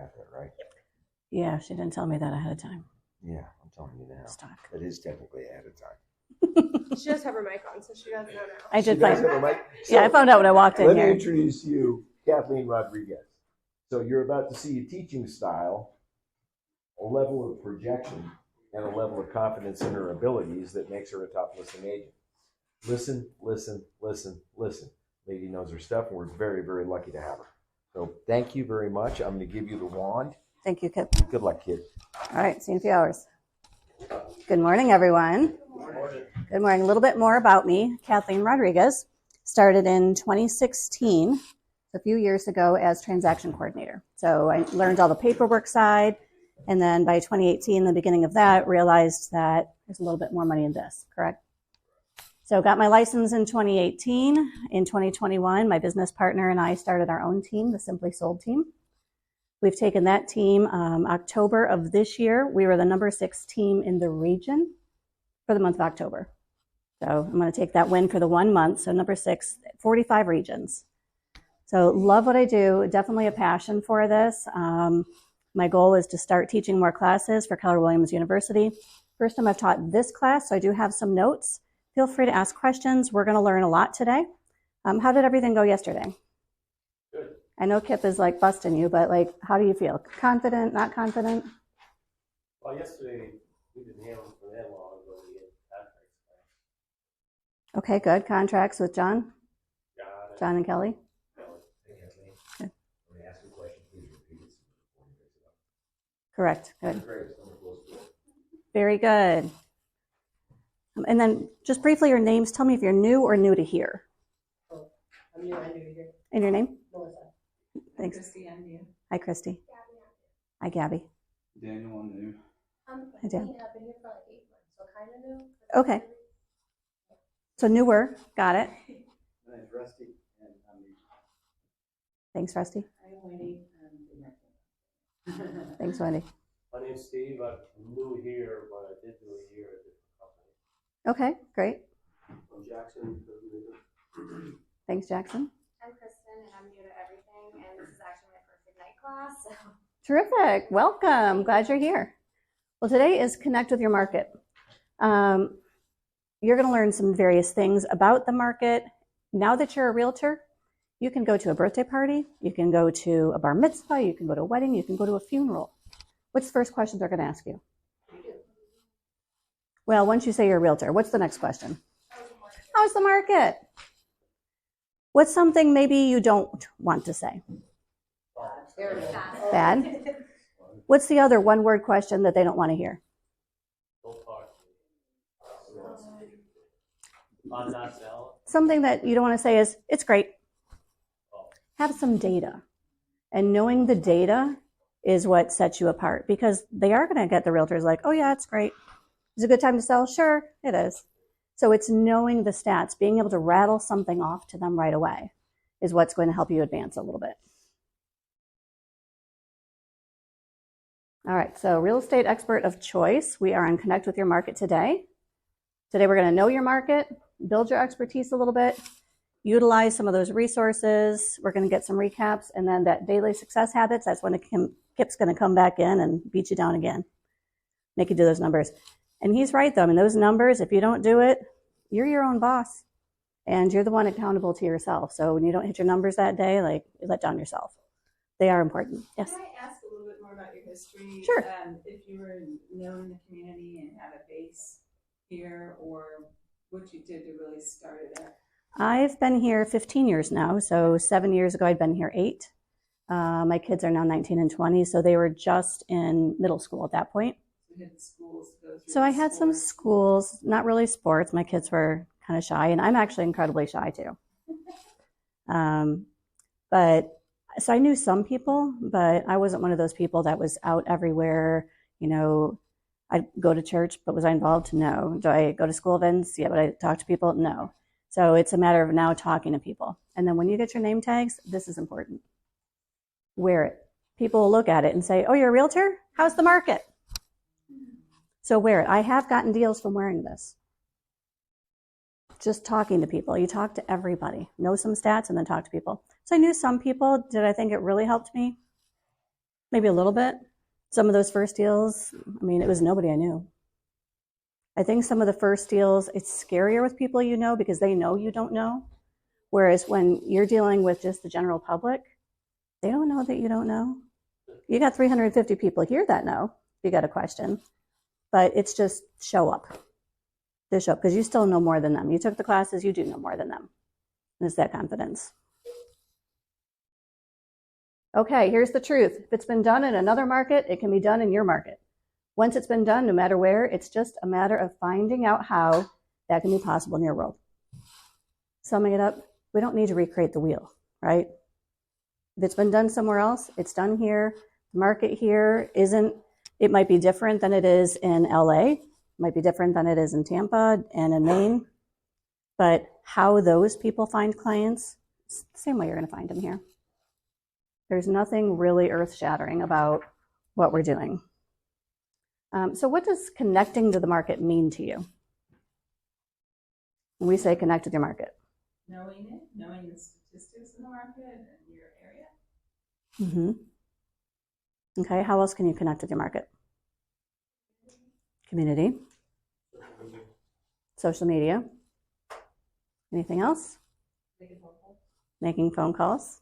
got that right. Yeah, she didn't tell me that ahead of time. Yeah, I'm telling you now. Stock. It is technically ahead of time. She does have her mic on, so she does know now. I did She does find. have a mic? Yeah, I found out when I walked in Let here. me introduce you, Kathleen Rodriguez. So you're about to see a teaching style, a level of projection, and a level of confidence in her abilities that makes her a top listening agent. Listen, listen, listen, listen. Lady knows her stuff, and we're very, very lucky to have her. So thank you very much. I'm going to give you the wand. Thank you, Kip. Good luck, kid. All right, see you in a few hours. Good morning, everyone. Good morning. Good morning. A little bit more about me. Kathleen Rodriguez started in 2016, a few years ago, as transaction coordinator. So I learned all the paperwork side, and then by 2018, the beginning of that, realized that there's a little bit more money in this, correct? So got my license in 2018. In 2021, my business partner and I started our own team, the Simply Sold team. We've taken that team October of this year. We were the number 6 team in the region for the month of October. So I'm going to take that win for the 1 month. So number 6, 45 regions. So love what I do. Definitely a passion for this. My goal is to start teaching more classes for Keller Williams University. First time I've taught this class, so I do have some notes. Feel free to ask questions. We're going to learn a lot today. How did everything go yesterday? Good. I know Kip is like busting you, but like, how do you feel? Confident, not confident? Well, yesterday we didn't handle it for that long, but we had contracts. Okay, good. Contracts with John? Got it. John and Kelly? Hey, Kathleen. Let me ask you a question. Please repeat it before you fix it up. Correct. Good. Great. Someone close to it. Very good. And then just briefly your names. Tell me if you're new or new to here. Oh, I'm new and new to here. And your name? Melissa. Thanks. Christy, I'm new. Hi, Christy. Hi, Gabby. Daniel, I'm new. Hi, Dan. I've been here for like 8 months, so kind of new. Okay. So newer. Got it. My name's Rusty, and I'm new. Thanks, Rusty. I'm Wendy. I'm the Thanks, Wendy. My name's Steve. I'm new here, but I did do a year at a different company. Okay, great. I'm Jackson. Thanks, Jackson. I'm Kristen, and I'm new to everything, and this is actually my first Ignite class. So. Terrific. Welcome. Glad you're here. Well, today is Connect with Your Market. You're going to learn some various things about the market. Now that you're a realtor, you can go to a birthday party, you can go to a bar mitzvah, you can go to a wedding, you can go to a funeral. What's the first question they're going to ask you? Well, once you say you're a realtor, what's the next question? How's the market? What's something maybe you don't want to say? Bad. What's the other one-word question that they don't want to hear? Don't talk to me. I'm not selling. Something that you don't want to say is, it's great. Have some data. And knowing the data is what sets you apart, because they are going to get the realtors like, oh yeah, it's great. Is it a good time to sell? Sure, it is. So it's knowing the stats, being able to rattle something off to them right away is what's going to help you advance a little bit. All right, so real estate expert of choice. We are on Connect with Your Market today. Today we're going to know your market, build your expertise a little bit, utilize some of those resources. We're going to get some recaps, and then that daily success habits, that's when Kip's going to come back in and beat you down again, make you do those numbers. And he's right, though. I mean, those numbers, if you don't do it, you're your own boss, and you're the one accountable to yourself. So when you don't hit your numbers that day, like, you let down yourself. They are important. Yes? Can I ask a little bit more about your history? Sure. If you were known in the community and had a base here, or what you did to really start it up? I've been here 15 years now. So 7 years ago, I'd been here 8. My kids are now 19 and 20, so they were just in middle school at that point. You had the schools to go through. So I had some schools, not really sports. My kids were kind of shy, and I'm actually incredibly shy too. But so I knew some people, but I wasn't one of those people that was out everywhere. You know, I'd go to church, but was I involved? No. Do I go to school events? Yeah, but I talk to people? No. So it's a matter of now talking to people. And then when you get your name tags, this is important. Wear it. People will look at it and say, oh, you're a realtor? How's the market? So wear it. I have gotten deals from wearing this. Just talking to people. You talk to everybody. Know some stats and then talk to people. So I knew some people. Did I think it really helped me? maybe a little bit. Some of those first deals, I mean, it was nobody I knew. I think some of the first deals, it's scarier with people you know because they know you don't know. Whereas when you're dealing with just the general public, they don't know that you don't know. You got 350 people here that know you got a question, but it's just show up. Just show up because you still know more than them. You took the classes, you do know more than them. And it's that confidence. Okay, here's the truth. If it's been done in another market, it can be done in your market. Once it's been done, no matter where, it's just a matter of finding out how that can be possible in your world. Summing it up, we don't need to recreate the wheel, right? If it's been done somewhere else, it's done here. The market here isn't, it might be different than it is in LA, it might be different than it is in Tampa and in Maine, but how those people find clients, it's the same way you're going to find them here. There's nothing really earth-shattering about what we're doing. So what does connecting to the market mean to you? When we say connect with your market. Knowing it, knowing the statistics in the market and your area. Mm-hmm. Okay, how else can you connect with your market? Community. Social media. Anything else? Making phone calls.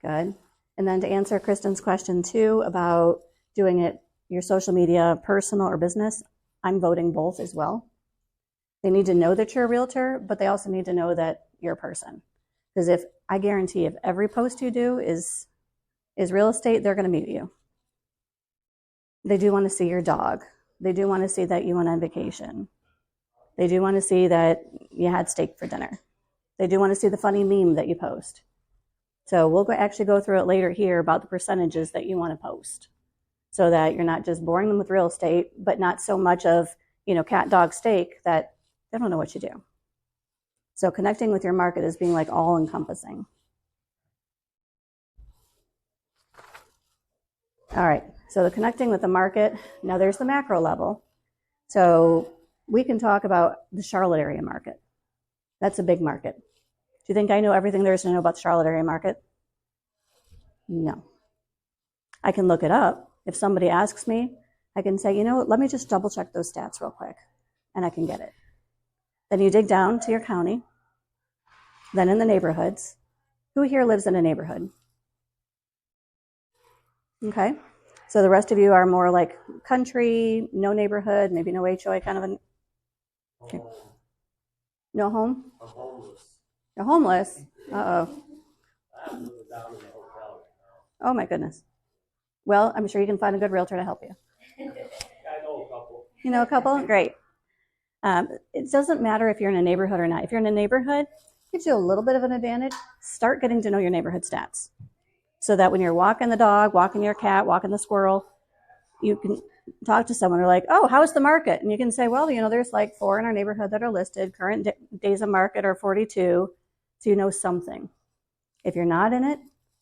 Good. And then to answer Kristen's question too about doing it, your social media, personal or business, I'm voting both as well. They need to know that you're a realtor, but they also need to know that you're a person. Because if I guarantee if every post you do is real estate, they're going to mute you. They do want to see your dog. They do want to see that you went on vacation. They do want to see that you had steak for dinner. They do want to see the funny meme that you post. So we'll actually go through it later here about the percentages that you want to post so that you're not just boring them with real estate, but not so much of, cat, dog, steak that they don't know what you do. So connecting with your market is being like all encompassing. All right, so the connecting with the market, now there's the macro level. So we can talk about the Charlotte area market. That's a big market. Do you think I know everything there is to know about the Charlotte area market? No. I can look it up. If somebody asks me, I can say, let me just double check those stats real quick, and I can get it. Then you dig down to your county, then in the neighborhoods. Who here lives in a neighborhood? Okay. So the rest of you are more like country, no neighborhood, maybe no HOA kind of a... Okay. No home? I'm homeless. You're homeless? Uh-oh. I live down in the hotel right Oh my goodness. Well, I'm sure you can find a good realtor to help you. now. I know a couple. You know a couple? Great. It doesn't matter if you're in a neighborhood or not. If you're in a neighborhood, it gives you a little bit of an advantage. Start getting to know your neighborhood stats so that when you're walking the dog, walking your cat, walking the squirrel, you can talk to someone. They're like, oh, how's the market? And you can say, well, there's like 4 in our neighborhood that are listed. Current days of market are 42. So you know something. If you're not in it,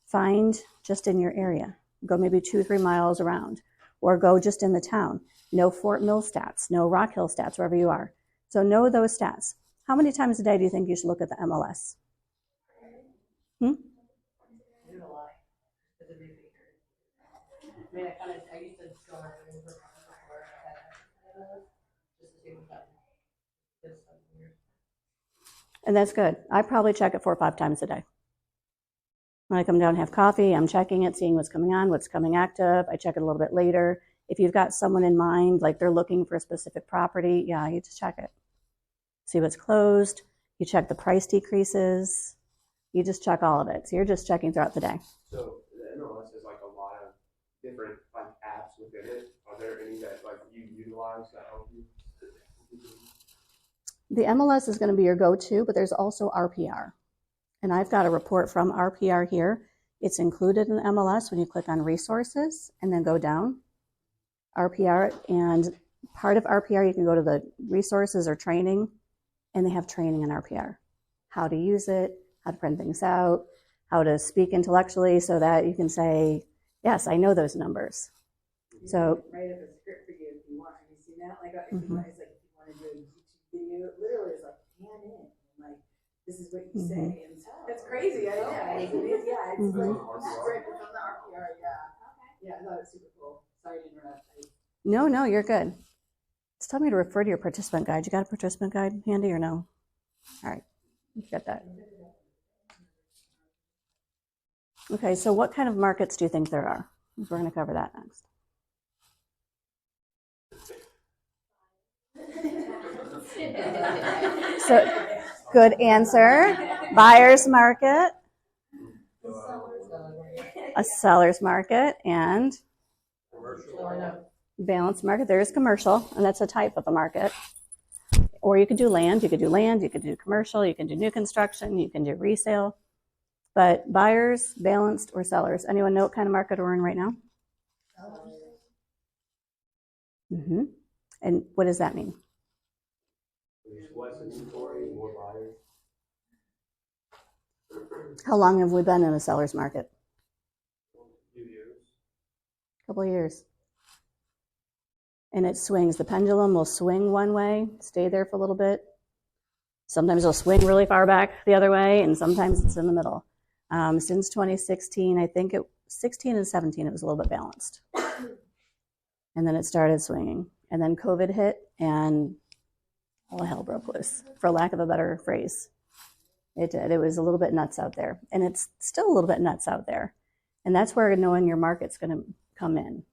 find just in your area. Go maybe 2-3 miles around or go just in the town. Know Fort Mill stats, know Rock Hill stats, wherever you are. So know those stats. How many times a day do you think you should look at the MLS? I do a lot. As a new baker. I mean, I used to go on the room before I had just to see what's up. Just some years. And that's good. I probably check it 4 or 5 times a day. When I come down and have coffee, I'm checking it, seeing what's coming on, what's coming active. I check it a little bit later. If you've got someone in mind, like they're looking for a specific property, yeah, you just check it. See what's closed. You check the price decreases. You just check all of it. So you're just checking throughout the day. So the MLS has like a lot of different like apps within it. Are there any that like you utilize that help you? The MLS is going to be your go-to, but there's also RPR. And I've got a report from RPR here. It's included in the MLS when you click on resources and then go down. RPR, and part of RPR, you can go to the resources or training, and they have training in RPR. How to use it, how to print things out, how to speak intellectually so that you can say, yes, I know those numbers. So Write up a script for you if you want. Have you seen that? Like, if you want, it's like if you want to do a YouTube video, it literally is like hand in, like this is what you say, and it's crazy. I know. Yeah, it's like a script from the RPR. Yeah. That's super cool. Sorry to interrupt. No, you're good. It's telling me to refer to your participant guide. You got a participant guide handy or no? All right, you got that. Okay, so what kind of markets do you think there are? We're going to cover that next. So, good answer. Buyer's market, a seller's market, and balanced market. There is commercial, and that's a type of a market. Or you could do land, you could do commercial, you can do new construction, you can do resale. But buyers, balanced, or sellers. Anyone know what kind of market we're in right now? Mm-hmm. And what does that mean? There's less inventory, more buyers. How long have we been in a seller's market? A few years. A couple of years. And it swings. The pendulum will swing one way, stay there for a little bit. Sometimes it'll swing really far back the other way, and sometimes it's in the middle. Since 2016, I think 16 and 17, it was a little bit balanced. And then it started swinging. And then COVID hit, and all hell broke loose, for lack of a better phrase. It did. It was a little bit nuts out there. And it's still a little bit nuts out there. And that's where knowing your market's going to come in.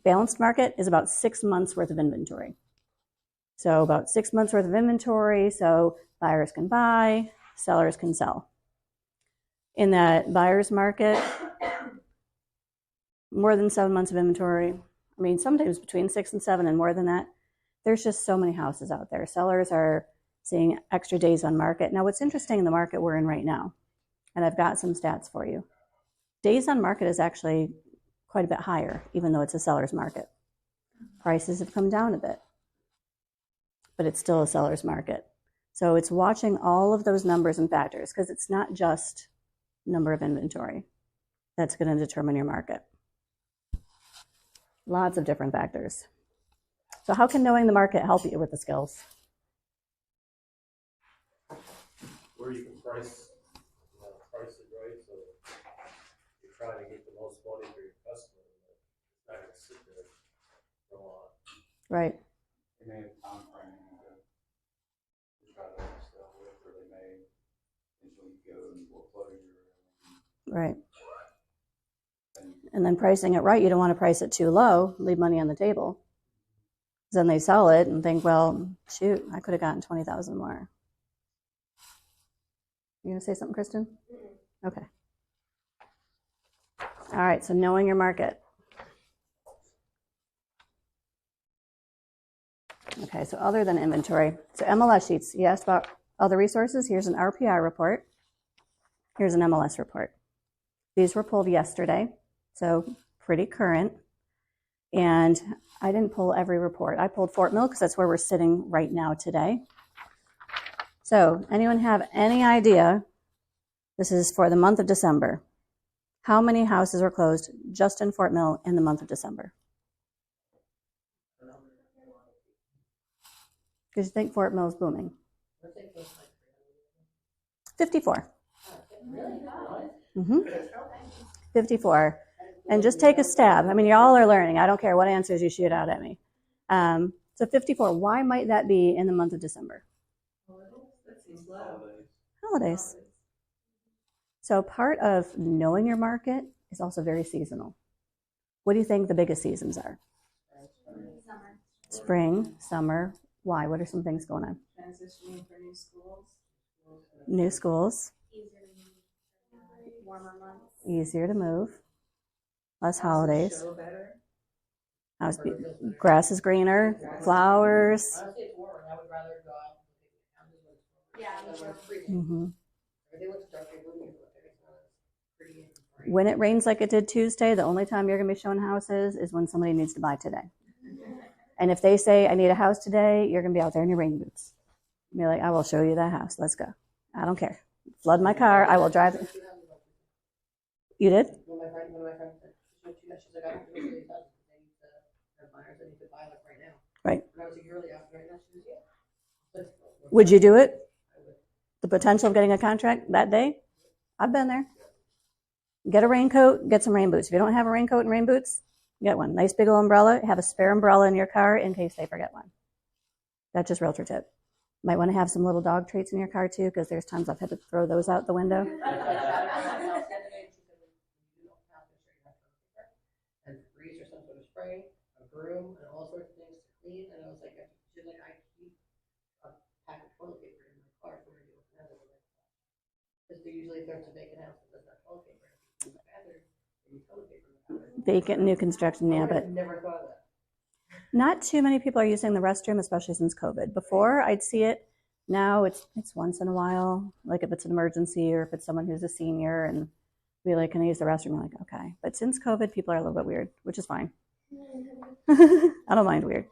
Balanced market is about 6 months worth of inventory. So about 6 months worth of inventory, so buyers can buy, sellers can sell. In that buyer's market, more than 7 months of inventory. I mean, sometimes between 6 and 7 and more than that. There's just so many houses out there. Sellers are seeing extra days on market. Now, what's interesting in the market we're in right now, and I've got some stats for you. Days on market is actually quite a bit higher, even though it's a seller's market. Prices have come down a bit, but it's still a seller's market. So it's watching all of those numbers and factors, because it's not just number of inventory that's going to determine your market. Lots of different factors. So how can knowing the market help you with the skills? Where you can price it right, so you're trying to get the most money for your customer, but it's not gonna sit there for a while. Right. They may have time frame to try to sell with, or they may eventually go and foreclosure. Right. And then pricing it right, you don't want to price it too low, leave money on the table. Then they sell it and think, well, shoot, I could have gotten 20,000 more. You gonna say something, Kristen? Okay. All right, so knowing your market. Okay, so other than inventory. So MLS sheets, you asked about other resources. Here's an RPR report. Here's an MLS report. These were pulled yesterday, so pretty current. And I didn't pull every report. I pulled Fort Mill because that's where we're sitting right now today. So anyone have any idea, this is for the month of December, how many houses were closed just in Fort Mill in the month of December? Because you think Fort Mill is booming. 54. Mm-hmm. 54. And just take a stab. I mean, y'all are learning. I don't care what answers you shoot out at me. So 54, why might that be in the month of December? Holidays. So part of knowing your market is also very seasonal. What do you think the biggest seasons are? Summer. Spring, summer. Why? What are some things going on? Transitioning for new schools. New schools. Easier to move. Warmer months. Easier to move. Less holidays. Show better. Grass is greener. Flowers. Honestly, it's warmer. I would rather go out and look at Yeah, houses me when too. it's freezing. Mm-hmm. Everything looks dark and gloomy, but it's not pretty and bright. When it rains like it did Tuesday, the only time you're going to be showing houses is when somebody needs to buy today. And if they say, I need a house today, you're going to be out there in your rain boots. You'll be like, I will show you that house. Let's go. I don't care. Flood my car. I will drive it. You did? One of my friends said, she's like, I don't know these houses. They need to have buyers. They need to buy like right now. Right. And I was like, you're really asking right now? She goes, yeah. Would you do it? I would. The potential of getting a contract that day? I've been there. Get a raincoat, get some rain boots. If you don't have a raincoat and rain boots, get one. Nice big old umbrella. Have a spare umbrella in your car in case they forget one. That's just realtor tip. Might want to have some little dog treats in your car too, because there's times I've had to throw those out the window. And grease or some sort of spray, a broom, and all sorts of things to clean. And I was like, she's like, I keep a pack of toilet paper in my car for when I do another. Because they usually there's a vacant house that doesn't have toilet paper. In the bathroom, they use toilet paper in the bathroom. Vacant new construction, yeah, but I never thought of that. not too many people are using the restroom, especially since COVID. Before, I'd see it. Now it's once in a while, like if it's an emergency or if it's someone who's a senior and be like, can I use the restroom? I'm like, okay. But since COVID, people are a little bit weird, which is fine. I don't mind weird.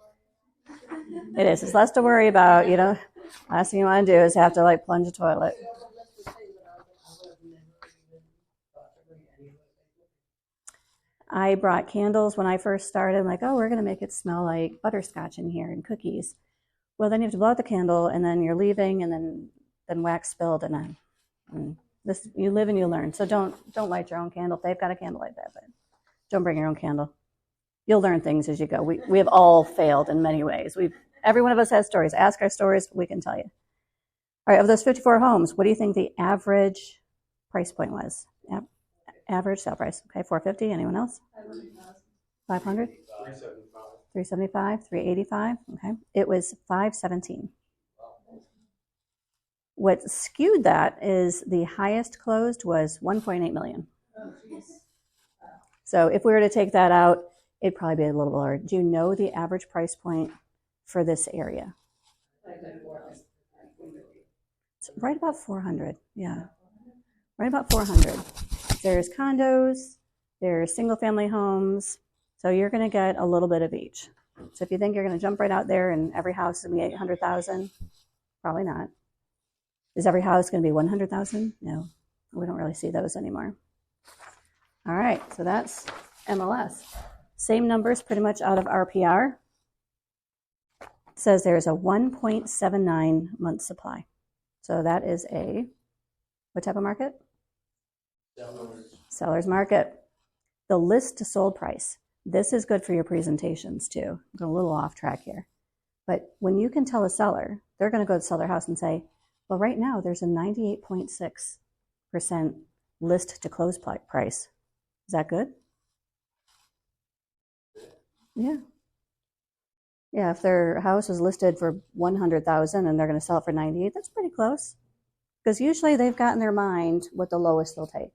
It is. It's less to worry about, you know. Last thing you want to do is have to like plunge a toilet. I brought candles when I first started. I'm like, oh, we're going to make it smell like butterscotch in here and cookies. Well, then you have to blow out the candle and then you're leaving and then wax spilled and then this, you live and you learn. So don't light your own candle. If they've got a candle like that, but don't bring your own candle. You'll learn things as you go. We have all failed in many ways. Every one of us has stories. Ask our stories. We can tell you. All right, of those 54 homes, what do you think the average price point was? Average sale price. Okay, 450. Anyone else? 500. 375. 385. Okay, it was 517. What skewed that is the highest closed was 1.8 million. So if we were to take that out, it'd probably be a little lower. Do you know the average price point for this area? It's right about 400. Yeah, right about 400. There's condos, there's single family homes. So you're going to get a little bit of each. So if you think you're going to jump right out there and every house is going to be 800,000, probably not. Is every house going to be 100,000? No, we don't really see those anymore. All right, so that's MLS. Same numbers pretty much out of RPR. It says there's a 1.79 month supply. So that is what type of market? Seller's market. The list to sold price. This is good for your presentations too. I'm going a little off track here. But when you can tell a seller, they're going to go sell their house and say, well, right now there's a 98.6% list to close price. Is that good? Yeah. Yeah, if their house is listed for 100,000 and they're going to sell it for 98, that's pretty close. Because usually they've got in their mind what the lowest they'll take.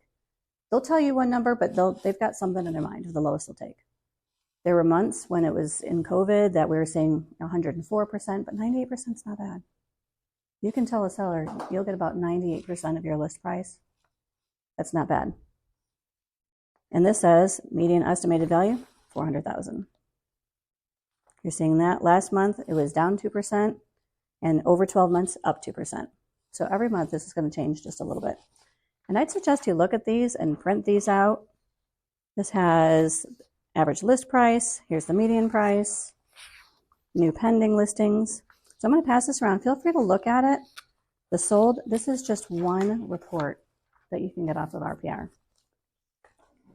They'll tell you one number, but they've got something in their mind of the lowest they'll take. There were months when it was in COVID that we were saying 104%, but 98% is not bad. You can tell a seller you'll get about 98% of your list price. That's not bad. And this says median estimated value, 400,000. You're seeing that last month it was down 2%, and over 12 months up 2%. So every month this is going to change just a little bit. And I'd suggest you look at these and print these out. This has average list price. Here's the median price. New pending listings. So I'm going to pass this around. Feel free to look at it. The sold, this is just one report that you can get off of RPR.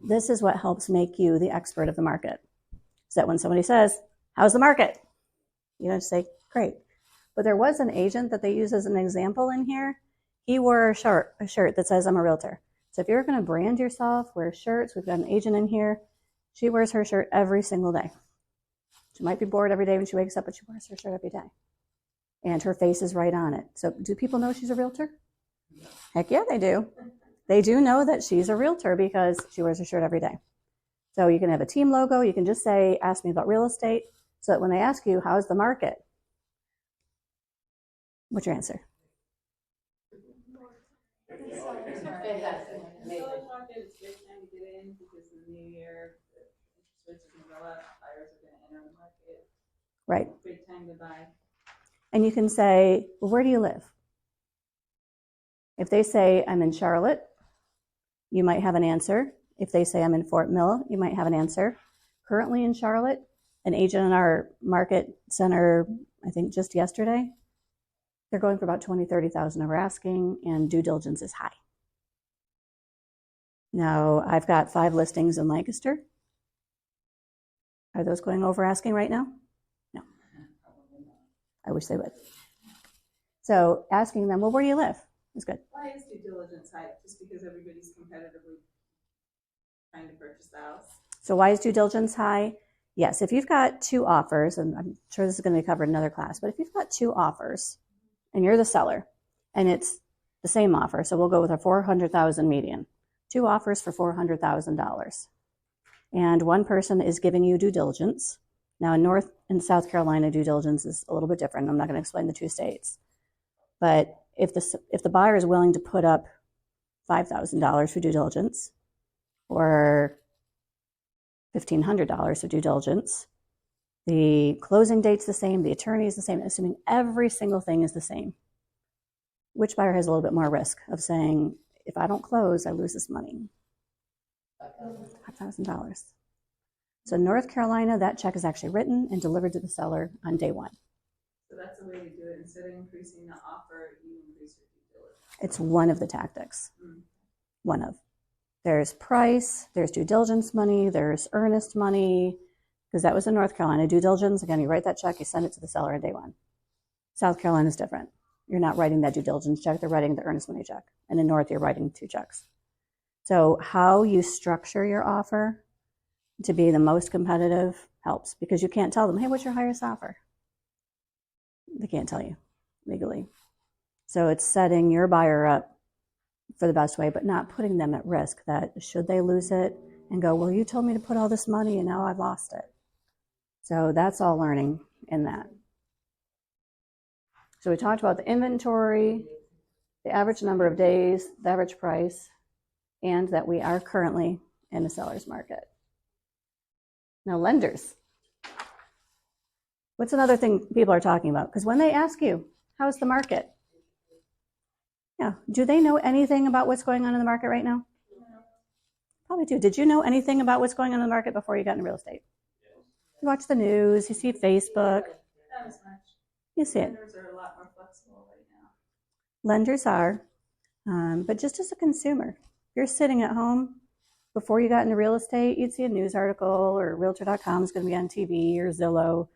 This is what helps make you the expert of the market. So that when somebody says, how's the market? You don't say, great. But there was an agent that they use as an example in here. He wore a shirt that says, I'm a realtor. So if you're going to brand yourself, wear shirts. We've got an agent in here. She wears her shirt every single day. She might be bored every day when she wakes up, but she wears her shirt every day. And her face is right on it. So do people know she's a realtor? Heck yeah, they do. They do know that she's a realtor because she wears her shirt every day. So you can have a team logo. You can just say, ask me about real estate. So that when they ask you, how's the market? What's your answer? Seller's market is a great time to get in because the new year, interest rates are going to go up, buyers are going to enter the market. Right. Great time to buy. And you can say, well, where do you live? If they say, I'm in Charlotte, you might have an answer. If they say, I'm in Fort Mill, you might have an answer. Currently in Charlotte, an agent in our market center, I think just yesterday, they're going for about 20,000, 30,000 over asking, and due diligence is high. Now, I've got 5 listings in Lancaster. Are those going over asking right now? No. I wish they would. So asking them, well, where do you live? Is good. Why is due diligence high? Just because everybody's competitively trying to purchase the house? So why is due diligence high? Yes, if you've got 2 offers, and I'm sure this is going to be covered in another class, but if you've got 2 offers and you're the seller and it's the same offer, so we'll go with a $400,000 median, 2 offers for $400,000. And one person is giving you due diligence. Now in North and South Carolina, due diligence is a little bit different. I'm not going to explain the 2 states. But if the buyer is willing to put up $5,000 for due diligence or $1,500 for due diligence, the closing date's the same, the attorney is the same, assuming every single thing is the same. Which buyer has a little bit more risk of saying, if I don't close, I lose this money? $5,000. So North Carolina, that check is actually written and delivered to the seller on day 1. So that's a way to do it. Instead of increasing the offer, you increase your due diligence. It's one of the tactics. One of. There's price, there's due diligence money, there's earnest money, because that was in North Carolina. Due diligence, again, you write that check, you send it to the seller on day 1. South Carolina is different. You're not writing that due diligence check, they're writing the earnest money check. And in North, you're writing 2 checks. So how you structure your offer to be the most competitive helps, because you can't tell them, hey, what's your highest offer? They can't tell you legally. So it's setting your buyer up for the best way, but not putting them at risk that should they lose it and go, well, you told me to put all this money and now I've lost it. So that's all learning in that. So we talked about the inventory, the average number of days, the average price, and that we are currently in a seller's market. Now, lenders. What's another thing people are talking about? Because when they ask you, how's the market? Yeah, do they know anything about what's going on in the market right now? Probably do. Did you know anything about what's going on in the market before you got into real estate? You watch the news, you see Facebook. Not as much. You see it. Lenders are a lot more flexible right now. Lenders are, but just as a consumer, you're sitting at home. Before you got into real estate, you'd see a news article or Realtor.com is going to be on TV or Zillow.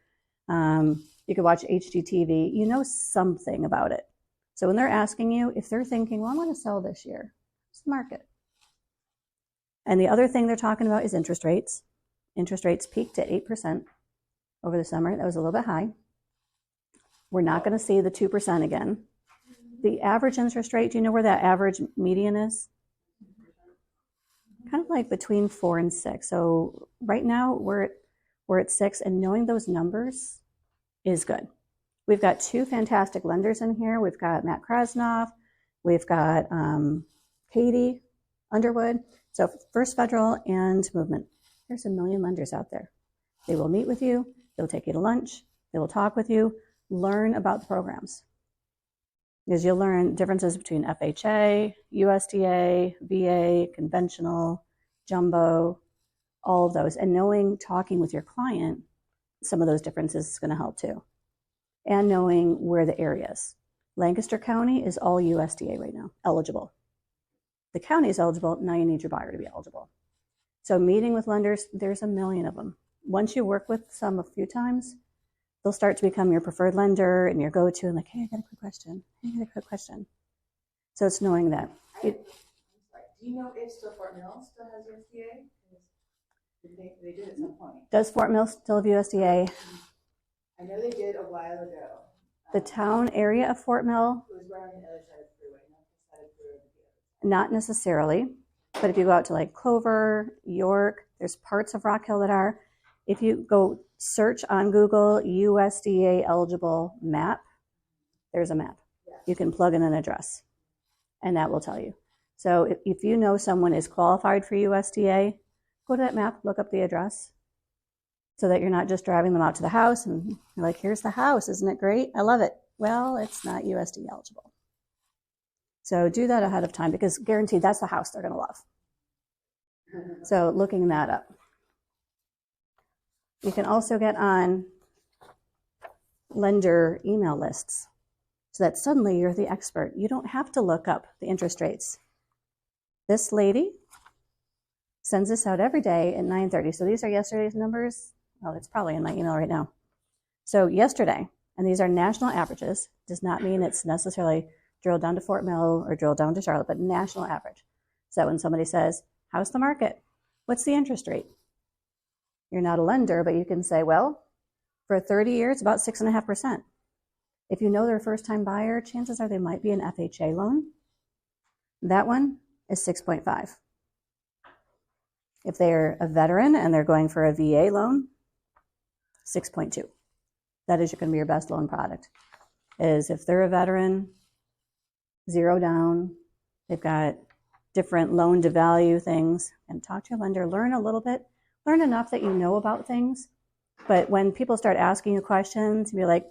You could watch HGTV. You know something about it. So when they're asking you, if they're thinking, well, I want to sell this year, it's the market. And the other thing they're talking about is interest rates. Interest rates peaked at 8% over the summer. That was a little bit high. We're not going to see the 2% again. The average interest rate, do you know where that average median is? Kind of like between 4 and 6. So right now we're at 6, and knowing those numbers is good. We've got 2 fantastic lenders in here. We've got Matt Krasnoff. We've got Katie Underwood. So First Federal and Movement. There's a million lenders out there. They will meet with you. They'll take you to lunch. They will talk with you. Learn about the programs. Because you'll learn differences between FHA, USDA, VA, conventional, jumbo, all of those. And knowing, talking with your client, some of those differences is going to help too. And knowing where the area is. Lancaster County is all USDA right now, eligible. The county is eligible, now you need your buyer to be eligible. So meeting with lenders, there's a million of them. Once you work with some a few times, they'll start to become your preferred lender and your go-to and like, hey, I got a quick question. Hey, I got a quick question. So it's knowing that. Do you know if still Fort Mill still has USDA? They did at some point. Does Fort Mill still have USDA? I know they did a while ago. The town area of Fort Mill? It was right on the other side of the freeway, not the side of the freeway. Not necessarily. But if you go out to like Clover, York, there's parts of Rock Hill that are. If you go search on Google USDA eligible map, there's a map. You can plug in an address and that will tell you. So if you know someone is qualified for USDA, go to that map, look up the address so that you're not just driving them out to the house and you're like, here's the house, isn't it great? I love it. Well, it's not USDA eligible. So do that ahead of time because guaranteed that's the house they're going to love. So looking that up. You can also get on lender email lists so that suddenly you're the expert. You don't have to look up the interest rates. This lady sends this out every day at 9:30. So these are yesterday's numbers. Well, it's probably in my email right now. So yesterday, and these are national averages, does not mean it's necessarily drilled down to Fort Mill or drilled down to Charlotte, but national average. So when somebody says, how's the market? What's the interest rate? You're not a lender, but you can say, well, for 30 years, about 6.5%. If you know they're a first-time buyer, chances are they might be an FHA loan. That one is 6.5. If they're a veteran and they're going for a VA loan, 6.2. That is going to be your best loan product. Is if they're a veteran, 0 down, they've got different loan to value things, and talk to your lender, learn a little bit, learn enough that you know about things. But when people start asking you questions, you'll be like,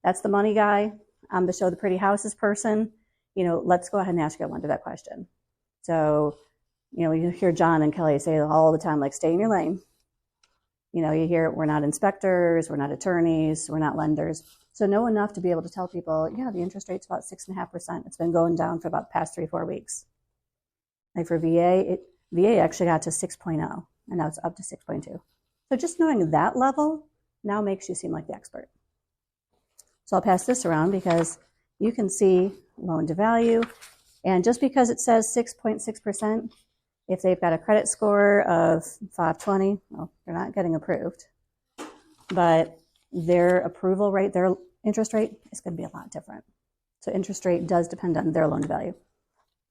that's the money guy. I'm the show the pretty houses person. Let's go ahead and ask your lender that question. So, you hear John and Kelly say all the time, like, stay in your lane. You hear, we're not inspectors, we're not attorneys, we're not lenders. So know enough to be able to tell people, yeah, the interest rate's about 6.5%. It's been going down for about the past 3-4 weeks. Like for VA, VA actually got to 6.0, and now it's up to 6.2. So just knowing that level now makes you seem like the expert. So I'll pass this around because you can see loan to value. And just because it says 6.6%, if they've got a credit score of 520, well, they're not getting approved. But their approval rate, their interest rate is going to be a lot different. So interest rate does depend on their loan to value.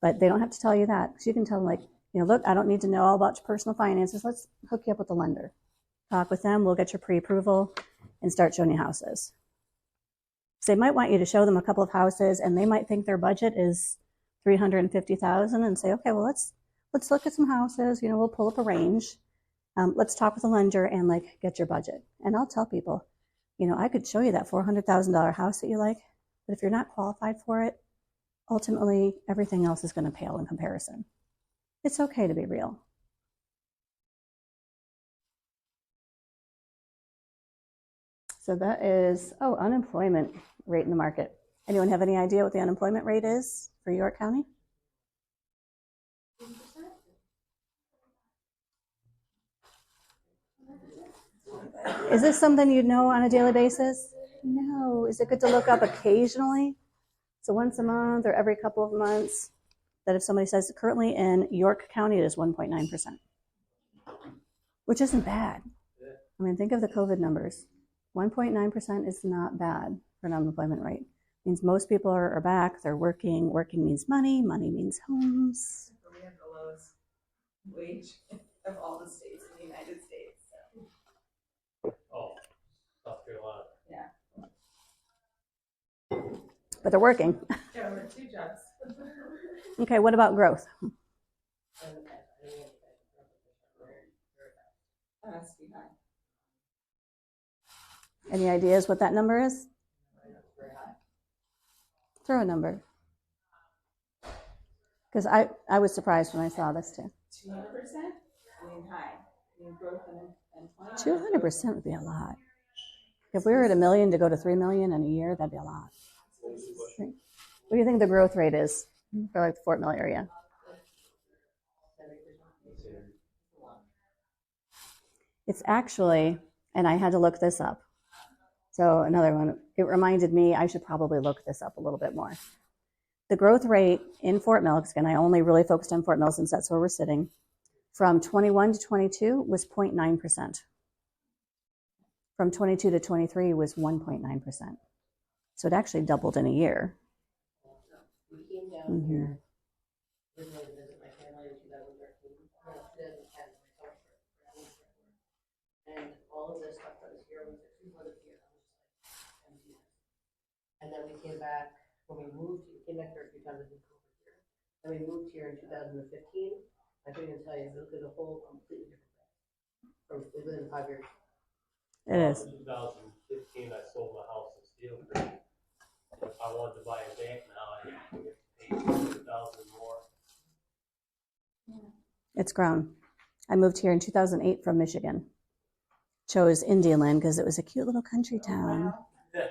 But they don't have to tell you that. So you can tell them, like, look, I don't need to know all about your personal finances. Let's hook you up with the lender. Talk with them. We'll get your pre-approval and start showing you houses. So they might want you to show them a couple of houses, and they might think their budget is $350,000 and say, okay, well, let's look at some houses. We'll pull up a range. Let's talk with the lender and get your budget. And I'll tell people, I could show you that $400,000 house that you like, but if you're not qualified for it, ultimately everything else is going to pale in comparison. It's okay to be real. So that is, unemployment rate in the market. Anyone have any idea what the unemployment rate is for York County? Is this something you'd know on a daily basis? No. Is it good to look up occasionally? So once a month or every couple of months, that if somebody says currently in York County it is 1.9%, which isn't bad. I mean, think of the COVID numbers. 1.9% is not bad for an unemployment rate. It means most people are back, they're working. Working means money, money means homes. We have the lowest wage of all the states in the United States. So. Oh, South Carolina. Yeah. But they're working. Yeah, we're 2 jobs. Okay, what about growth? That has to be high. Any ideas what that number is? Very high. Throw a number. Because I was surprised when I saw this too. 200%? I mean, high. I mean, growth and 200% would be a lot. If we were at $1 million to go to $3 million in a year, that'd be a lot. What do you think the growth rate is for the Fort Mill area? It's actually, and I had to look this up. So another one, it reminded me I should probably look this up a little bit more. The growth rate in Fort Mill, because again, I only really focused on Fort Mill since that's where we're sitting, from 21 to 22 was 0.9%. From 22 to 23 was 1.9%. So it actually doubled in a year. We came down here originally to visit my family in 2013. No, 2010. And all of this stuff that was here was we lived here. I was just like empty. And then we came back when we moved. We came back here a few times and we moved here. And we moved here in 2015. I couldn't even tell you. It was a whole completely different place from within 5 years. It is. In 2015, I sold my house in Steel Creek. If I wanted to buy a bank now, I would have to pay $200,000 more. It's grown. I moved here in 2008 from Michigan. Chose Indian Land because it was a cute little country town. There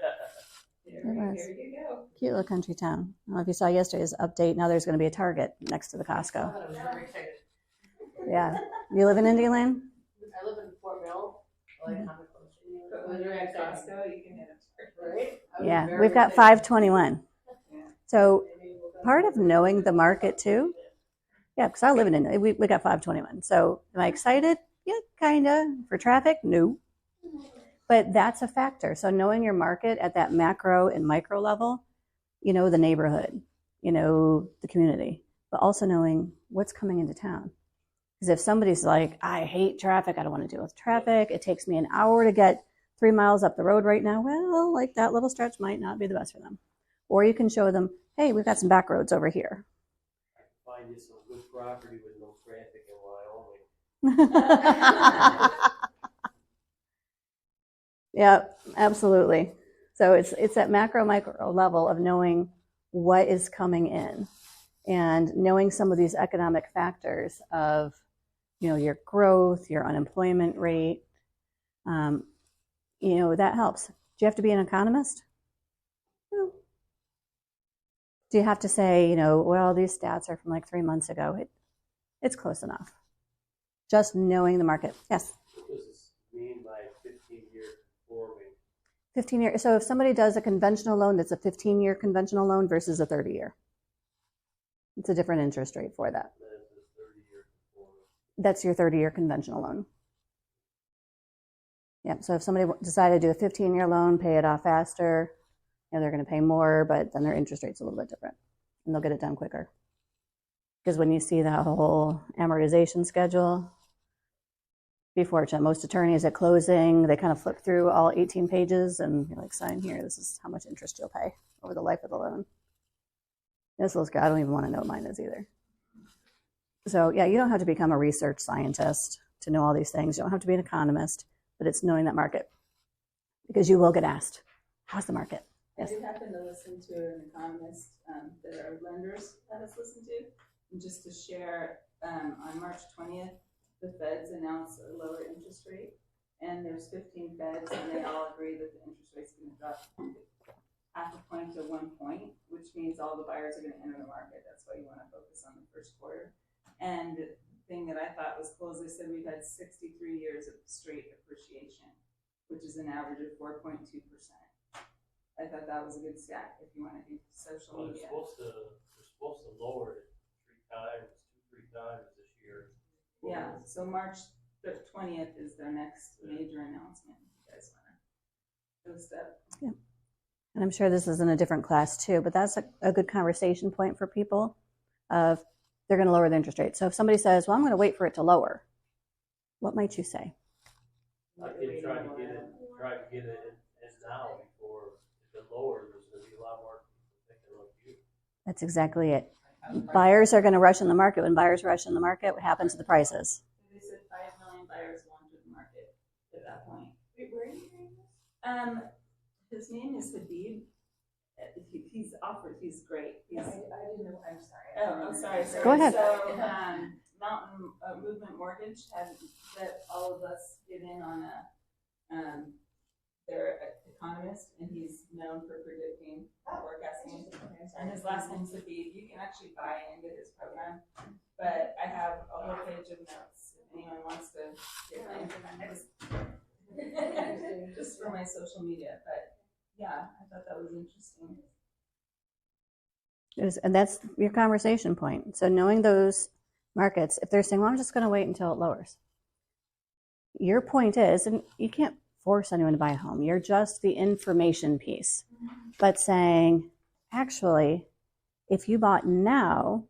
you go. Cute little country town. I don't know if you saw yesterday's update. Now there's going to be a Target next to the I Costco. thought I was very excited. Yeah. You live in Indian Land? I live in Fort Mill, like kind of close to you. But when you're at Costco, you can hit a Right? I was Yeah, very we've got excited. 521. Yeah. So Maybe we'll go- part of knowing the market too. Yeah, because I live in India. We got 521. So am I excited? Yeah, kind of. For traffic? No. But that's a factor. So knowing your market at that macro and micro level, you know the neighborhood, you know the community, but also knowing what's coming into town. Because if somebody's like, I hate traffic, I don't want to deal with traffic, it takes me an hour to get 3 miles up the road right now, well, like that little stretch might not be the best for them. Or you can show them, hey, we've got some back roads over here. Find you some good property with no traffic in Wyoming. Yeah, absolutely. So it's that macro micro level of knowing what is coming in and knowing some of these economic factors of, you know, your growth, your unemployment rate. You know, that helps. Do you have to be an economist? No. Do you have to say, you know, well, these stats are from like 3 months ago? It's close enough. Just knowing the market. Yes. What does this mean by 15-year conforming? 15 years. So if somebody does a conventional loan, that's a 15-year conventional loan versus a 30-year. It's a different interest rate for that. That is a 30-year conforming. That's your 30-year conventional loan. Yeah. So if somebody decided to do a 15-year loan, pay it off faster, you know, they're going to pay more, but then their interest rate's a little bit different, and they'll get it done quicker. Because when you see the whole amortization schedule, be fortunate. Most attorneys at closing, they kind of flip through all 18 pages and you're like, sign here. This is how much interest you'll pay over the life of the loan. This little guy, I don't even want to know what mine is either. So yeah, you don't have to become a research scientist to know all these things. You don't have to be an economist, but it's knowing that market. Because you will get asked, how's the market? Yes. I did happen to listen to an economist that our lenders had us listen to. And just to share, on March 20th, the feds announced a lower interest rate. And there's 15 feds, and they all agree that the interest rate's going to drop 0.5 point to 1 point, which means all the buyers are going to enter the market. That's why you want to focus on the first quarter. And the thing that I thought was cool is they said we've had 63 years of straight appreciation, which is an average of 4.2%. I thought that was a good stat if you want to do social Well, media. they're supposed to lower it 3 times this year. Yeah, so March 20th is their next major announcement. If you guys want to post up. Yeah. And I'm sure this is in a different class too, but that's a good conversation point for people of they're going to lower the interest rate. So if somebody says, well, I'm going to wait for it to lower, what might you say? I could try to get it in now before if it lowers, there's going to be a lot more people thinking like you. That's exactly it. Buyers are going to rush in the market. When buyers rush in the market, what happens to the prices? They said 5 million buyers will enter the market at that point. Wait, where are you hearing this? His name is Habib. He's great. I didn't know. I'm sorry. Oh, I'm sorry. Go ahead. So, Mountain Movement Mortgage had let all of us get in on their economist, and he's known for predicting forecasting. And his last name's Habib. You can actually buy into his program, but I have a whole page of notes if anyone wants to get just for my social media. But yeah, I thought that was interesting. And that's your conversation point. So knowing those markets, if they're saying, well, I'm just going to wait until it lowers. Your point is, and you can't force anyone to buy a home. You're just the information piece. But saying, actually, if you bought now,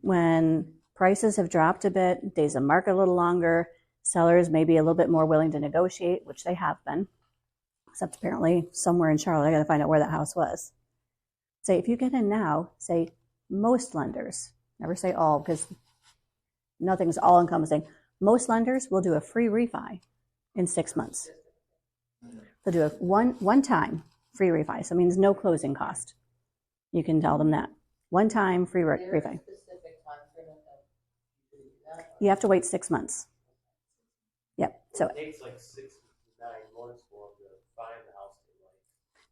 when prices have dropped a bit, days of market a little longer, sellers may be a little bit more willing to negotiate, which they have been, except apparently somewhere in Charlotte. I got to find out where that house was. Say, if you get in now, say most lenders, never say all because nothing's all encompassing. Most lenders will do a free refi in 6 months. They'll do a one time free refi. So it means no closing cost. You can tell them that. One time free refi. You have to wait 6 months. Yep. So It takes like 6 to 9 months for them to find the house they like.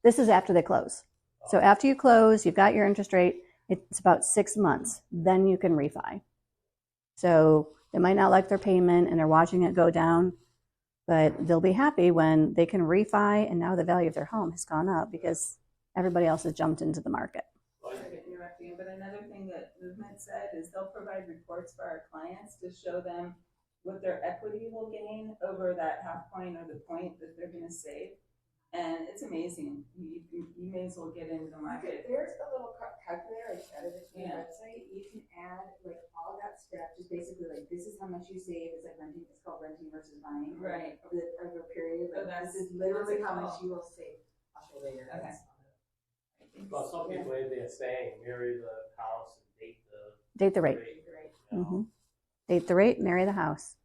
this is after they close. So after you close, you've got your interest rate, it's about 6 months. Then you can refi. So They might not like their payment and they're watching it go down, but they'll be happy when they can refi and now the value of their home has gone up because everybody else has jumped into the market. Sorry to interrupt you, but another thing that Movement said is they'll provide reports for our clients to show them what their equity will gain over that half point or the point that they're gonna save. And it's amazing. You may as well get into the market. There's a little calculator I added it to my Yeah. website. You can add like all that stuff, just basically like this is how much you save. It's like renting. It's called renting versus buying. Right. Over a period. Oh, Like, that's- this is literally what's it how much called? you will save. I'll show you later. Okay. Well, some people, they're saying marry the house and date the. Date the rate. Great. You know? Mm-hmm. Date the rate, marry the house.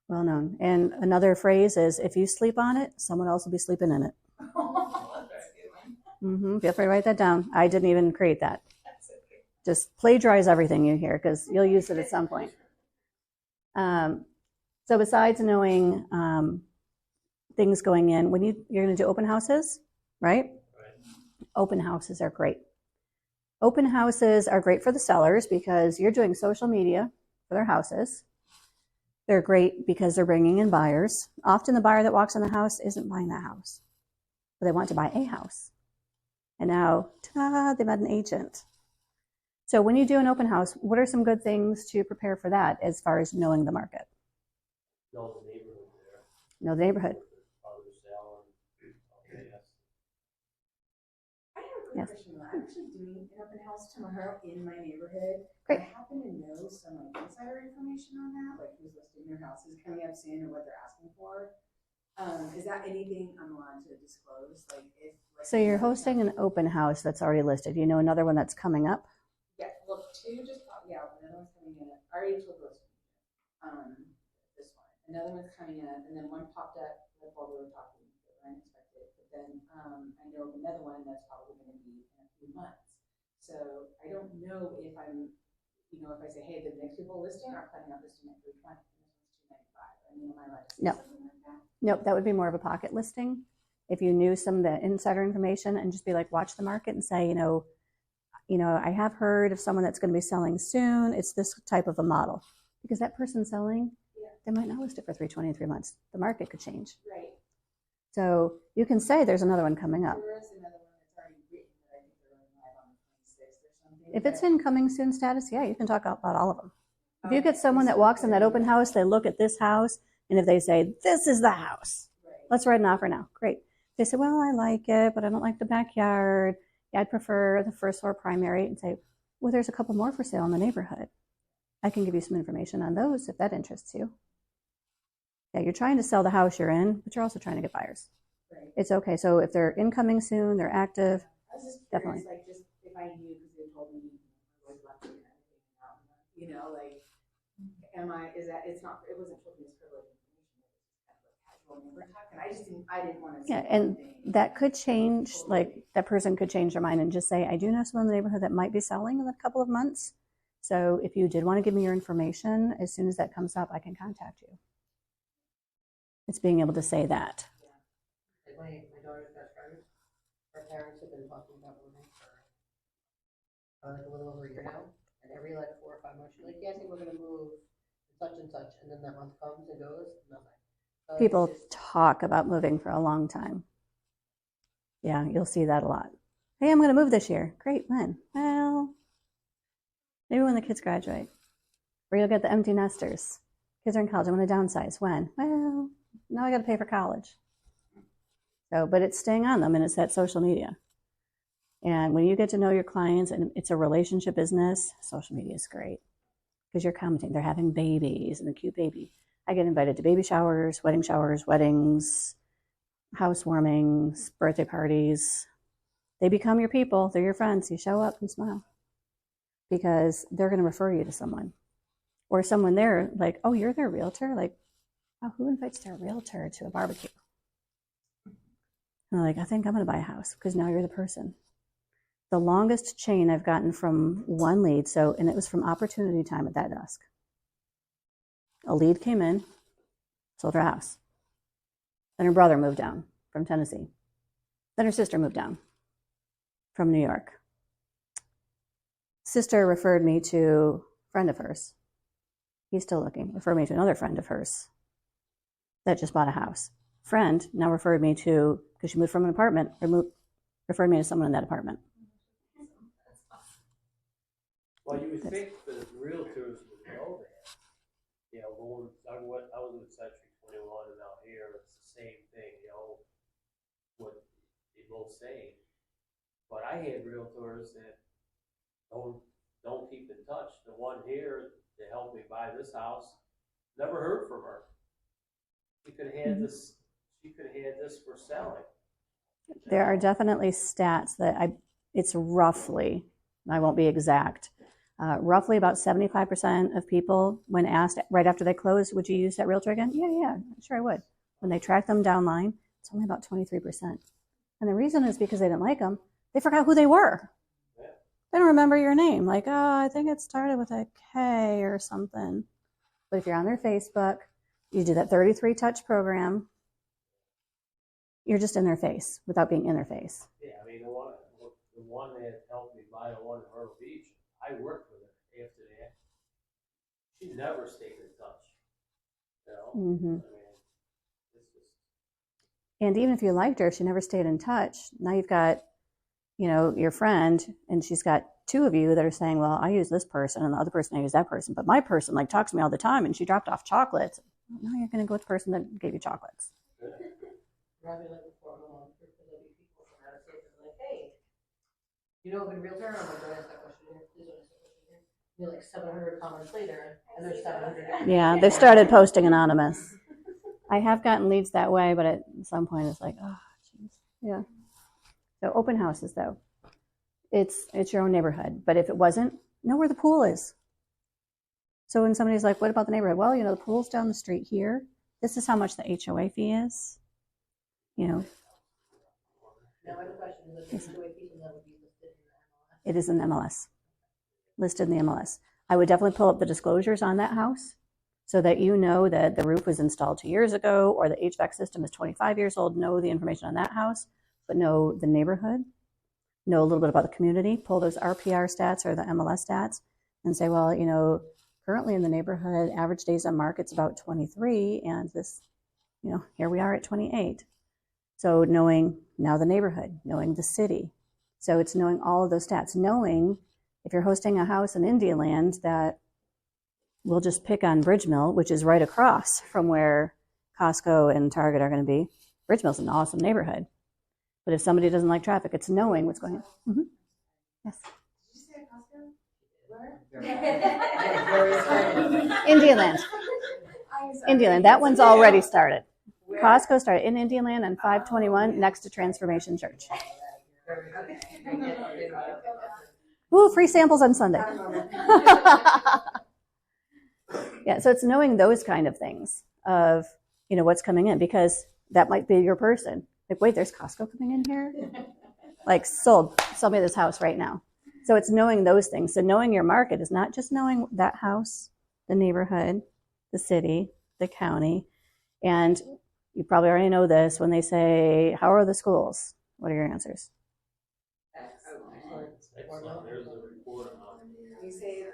Well known. And another phrase is if you sleep on it, someone else will be sleeping in it. That's a good one. Mm-hmm. Feel free to write that down. I didn't even create that. That's okay. Just plagiarize everything you hear because you'll use it at some point. So besides knowing things going in, when you're going to do open houses, right? Right. Open houses are great. Open houses are great for the sellers because you're doing social media for their houses. They're great because they're bringing in buyers. Often the buyer that walks in the house isn't buying that house, but they want to buy a house. And now, ta-da, they met an agent. So when you do an open house, what are some good things to prepare for that as far as knowing the market? Know the neighborhood there. Know the neighborhood. Others sell and, okay, yes. I have a quick Yes. question. I'm actually doing an open house tomorrow in my neighborhood. Great. I happen to know some like insider information on that, like who's listing their houses coming up soon or what they're asking for. Is that anything I'm allowed to disclose? Like if like, So you're hosting an open house that's already listed. You know another one that's coming up? Yeah, well, two just popped. Yeah, another one's coming in. I already told those. This one. Another one's coming in, and then one popped up like while we were talking. Unexpected, but then I know of another one that's probably going to be in a few months. So I don't know if I'm, if I say, hey, the next people listing are planning on listing at 320, and this one's 295. I mean, am I allowed to say No. something like that? Nope, that would be more of a pocket listing. If you knew some of the insider information and just be like, watch the market and say, I have heard of someone that's going to be selling soon. It's this type of a model. Because that person selling, they might not list it for 320 in 3 months. The market could change. Right. So you can say there's another one coming up. There is another one that's already written that I think they're running live on the 26th or something. If it's but- in coming soon status, yeah, you can talk about all of them. If you Okay, get someone that walks in that open house, they look at this house, and if they say, this is the house, Right. let's write an offer now. Great. They say, well, I like it, but I don't like the backyard. Yeah, I'd prefer the first floor primary. And say, well, there's a couple more for sale in the neighborhood. I can give you some information on those if that interests you. Yeah, you're trying to sell the house you're in, but you're also trying to get buyers. Right. It's okay. So if they're incoming soon, they're active. I was just Definitely. curious, like, just if I knew, because they told me I was lucky and everything, like, it's not, it wasn't told me as privileged information, it was kind of like casual neighbor talk, and I didn't want to say Yeah, and anything. that could change, like that person could change their mind and just say, I do know someone in the neighborhood that might be selling in a couple of months. So if you did want to give me your information, as soon as that comes up, I can contact you. It's being able to say that. Like my daughter's best friend, her parents have been talking about moving for like a little over a year now, and every like 4 or 5 months, she's like, yeah, I think we're gonna move such and such, and then that month comes and goes, nothing. So it's People just- talk about moving for a long time. Yeah, you'll see that a lot. Hey, I'm going to move this year. Great, when? Well, maybe when the kids graduate. Or you'll get the empty nesters. Kids are in college. I want to downsize. When? Well, now I got to pay for college. So, but it's staying on them, and it's that social media. And when you get to know your clients, and it's a relationship business, social media is great because you're commenting. They're having babies and a cute baby. I get invited to baby showers, weddings, housewarmings, birthday parties. They become your people. They're your friends. You show up and smile because they're going to refer you to someone. Or someone there, like, oh, you're their realtor? Like, oh, who invites their realtor to a barbecue? And they're like, I think I'm going to buy a house because now you're the person. The longest chain I've gotten from one lead, and it was from opportunity time at that desk. A lead came in, sold her house. Then her brother moved down from Tennessee. Then her sister moved down from New York. Sister referred me to a friend of hers. He's still looking. Referred me to another friend of hers that just bought a house. Friend now referred me to, because she moved from an apartment, referred me to someone in that apartment. Well, you would think that realtors would know that. You know, I was with Century 21 and out here, it's the same thing, you know, what they both say. But I had realtors that don't keep in touch. The one here that helped me buy this house, never heard from her. She could have had this. She could have had this for selling. There are definitely stats that it's roughly, I won't be exact, roughly about 75% of people, when asked right after they close, would you use that realtor again? Yeah, sure I would. When they track them down line, it's only about 23%. And the reason is because they didn't like them. They forgot who they were. Yeah. They don't remember your name. Like, oh, I think it started with a K or something. But if you're on their Facebook, you do that 33 touch program, you're just in their face without being in their face. Yeah, I mean, the one that helped me buy the one in Myrtle Beach, I worked with her after that. She never stayed in touch. You know? Mm-hmm. I mean, it's just. And even if you liked her, if she never stayed in touch, now you've got, your friend, and she's got two of you that are saying, well, I use this person, and the other person, I use that person. But my person, talks to me all the time, and she dropped off chocolates. Now you're going to go with the person that gave you chocolates. Rather like before, there'll be people from out of state that are like, hey, you know a good realtor? I'm like, don't ask that question here. Please don't ask that question here. You're like 700 comments later, and there's 700. Yeah, they've started posting anonymous. I have gotten leads that way, but at some point it's like, oh, jeez. Yeah. So open houses, though, it's your own neighborhood. But if it wasn't, know where the pool is. So when somebody's like, what about the neighborhood? Well, the pool's down the street here. This is how much the HOA fee is. Now, I have a question. Is the HOA fee that would be listed in the MLS? It is in the MLS, listed in the MLS. I would definitely pull up the disclosures on that house so that you know that the roof was installed 2 years ago or the HVAC system is 25 years old. Know the information on that house, but know the neighborhood, know a little bit about the community, pull those RPR stats or the MLS stats and say, well, currently in the neighborhood, average days on market's about 23, and this, here we are at 28. So knowing now the neighborhood, knowing the city. So it's knowing all of those stats, knowing if you're hosting a house in Indialand that we'll just pick on Bridge Mill, which is right across from where Costco and Target are going to be. Bridge Mill's an awesome neighborhood. But if somebody doesn't like traffic, it's knowing what's going on. Mm-hmm. Yes. Did you say Costco? Where? Indialand. Indialand. That one's already started. Costco started in Indialand on 521 next to Transformation Church. Ooh, free samples on Sunday. Yeah, so it's knowing those kind of things of, what's coming in, because that might be your person. Like, wait, there's Costco coming in here? Like, sold. Sell me this house right now. So it's knowing those things. So knowing your market is not just knowing that house, the neighborhood, the city, the county. And you probably already know this when they say, how are the schools? What are your answers? Excellent. There's a report on it. You say,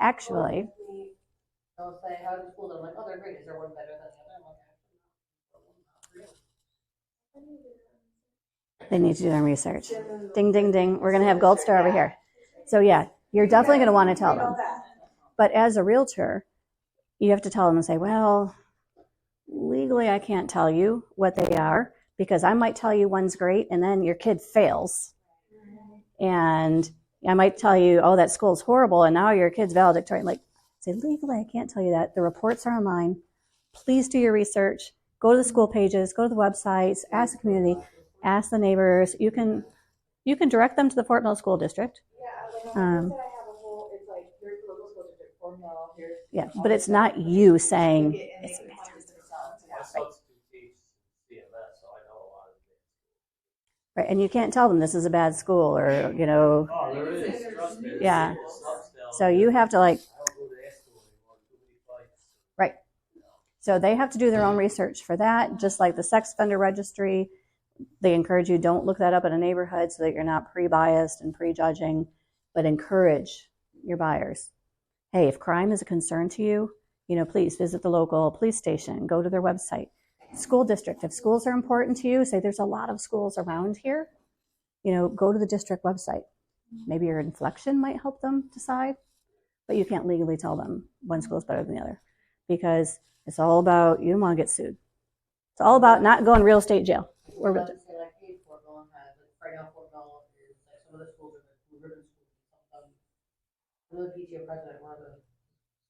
Actually, they'll say, how are the schools? I'm like, oh, they're great. Is there one better than the other? I'm like, they need to do their research. Ding, ding, ding. We're going to have Gold Star over here. So yeah, you're definitely going to want to tell them. But as a realtor, you have to tell them and say, well, legally I can't tell you what they are, because I might tell you one's great and then your kid fails. And I might tell you, oh, that school's horrible, and now your kid's valedictorian. Like, say, legally I can't tell you that. The reports are online. Please do your research. Go to the school pages, go to the websites, ask the community, ask the neighbors. You can direct them to the Fort Mill School District. Yeah, but it's not you saying it's fantastic. My substitute teaches CMS, so I know a lot of it. Right, and you can't tell them this is a bad school or, Oh, there is. Trust me. Yeah. So you have to I don't go to that school anymore. Too many fights. right. So they have to do their own research for that, just like the sex offender registry. They encourage you, don't look that up in a neighborhood so that you're not pre-biased and prejudging, but encourage your buyers. hey, if crime is a concern to you, please visit the local police station, go to their website. School district, if schools are important to you, say there's a lot of schools around here, go to the district website. Maybe your inflection might help them decide, but you can't legally tell them one school is better than the other because it's all about, you don't want to get sued. It's all about not going real estate jail. Or like, hey, Fort Mill has, like, right now Fort Mill is, like, some of the schools are the blue ribbon schools. I'm the PTO president of one of the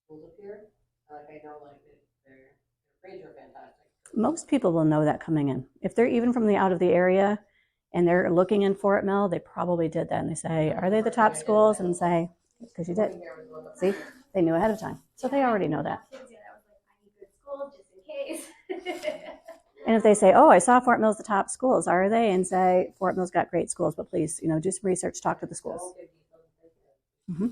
schools up here, and, like, I know, like, their grades are fantastic. Most people will know that coming in. If they're even from the out of the area and they're looking in Fort Mill, they probably did that. And they say, are they the top schools? And say, because you did. See, they knew ahead of time. So they already know that. Kids, yeah, I was like, I need good school just in case. And if they say, oh, I saw Fort Mill's the top schools, are they? And say, Fort Mill's got great schools, but please, do some research, talk to the schools. Mm-hmm.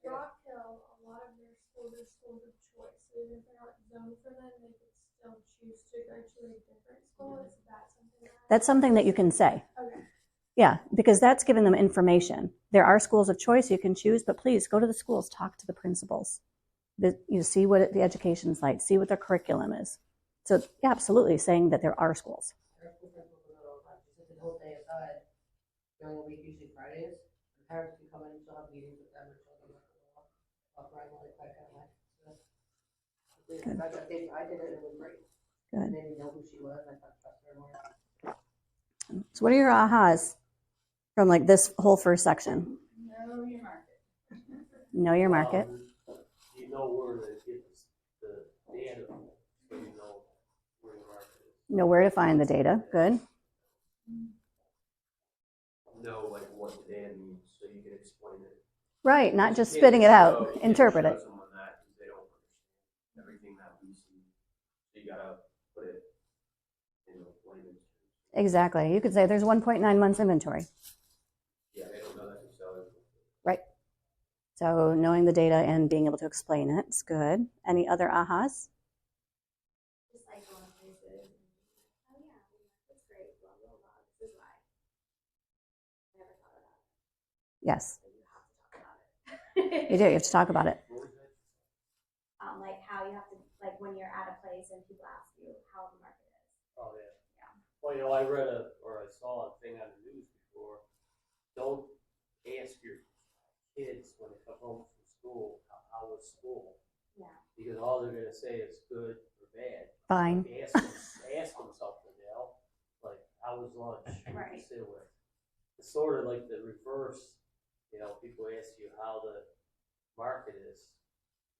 Rock Hill, a lot of their schools are schools of choice. So even if they're not zoned for them, they could still choose to go to a different school. Is that something? That's something that you can say. Okay. Yeah, because that's giving them information. There are schools of choice you can choose, but please go to the schools, talk to the principals. See what the education's like, see what their curriculum is. So, yeah, absolutely, saying that there are schools. The whole day aside, during the week, usually Fridays, the parents can come in and still have meetings with them and show them walk around while they quite kind of like. Good. I did it, and it was great. Good. They didn't know who she was, I thought trust her more. So what are your ahas from like this whole first section? Know your market. Know your market. You know where to get the data, so you know where your market is. Know where to find the data. Good. Know like what the data means, so you can explain it. Right, not just spitting it out. Interpret it. Someone that they don't understand everything that we see, so you gotta put it in layman's terms. Exactly. You could say there's 1.9 months inventory. Yeah, they don't know that themselves. Right. So knowing the data and being able to explain it is good. Any other ahas? Just like going places. Oh yeah, that's great. Blah blah blah. This is why. I never thought of that. Yes, But you have to talk about it. you do. You have to talk about it. Like how you have to, like when you're at a place and people ask you how the market is. Oh, yeah. Yeah. Well, I read I saw a thing on the news before. Don't ask your kids when they come home from school, how was school? Yeah. Because all they're gonna say is good or bad. Fine. Like, ask them something, like how was lunch? What did you sit with? It's sort of like the reverse. People ask you how the market is.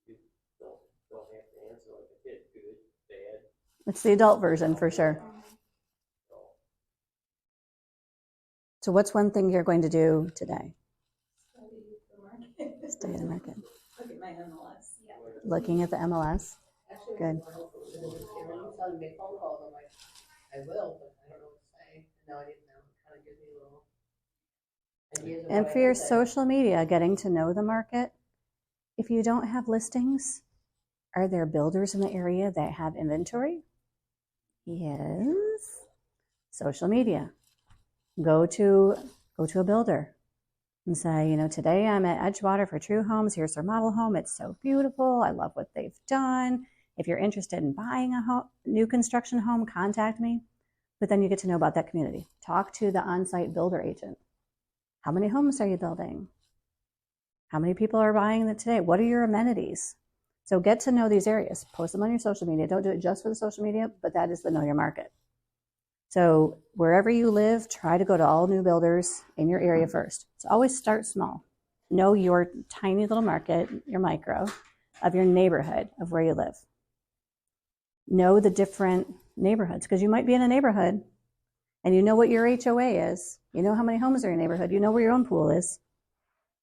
You don't have to answer like a kid, good, bad. It's the adult version for sure. So what's one thing you're going to do today? Study the market. Study the market. Look at my MLS. Yeah. Looking at the MLS. Actually, Good. when you tell them to make phone calls, I'm like, I will, but I don't know what to say. No, I didn't know. It kind of gives me a little ideas of And what for I your can say. social media, getting to know the market. If you don't have listings, are there builders in the area that have inventory? Yes. Social media. Go to a builder and say, today I'm at Edgewater for True Homes. Here's their model home. It's so beautiful. I love what they've done. If you're interested in buying a new construction home, contact me. But then you get to know about that community. Talk to the on-site builder agent. How many homes are you building? How many people are buying it today? What are your amenities? So get to know these areas. Post them on your social media. Don't do it just for the social media, but that is the know your market. So wherever you live, try to go to all new builders in your area first. So always start small. Know your tiny little market, your micro, of your neighborhood, of where you live. Know the different neighborhoods, because you might be in a neighborhood and you know what your HOA is. You know how many homes are in your neighborhood. You know where your own pool is.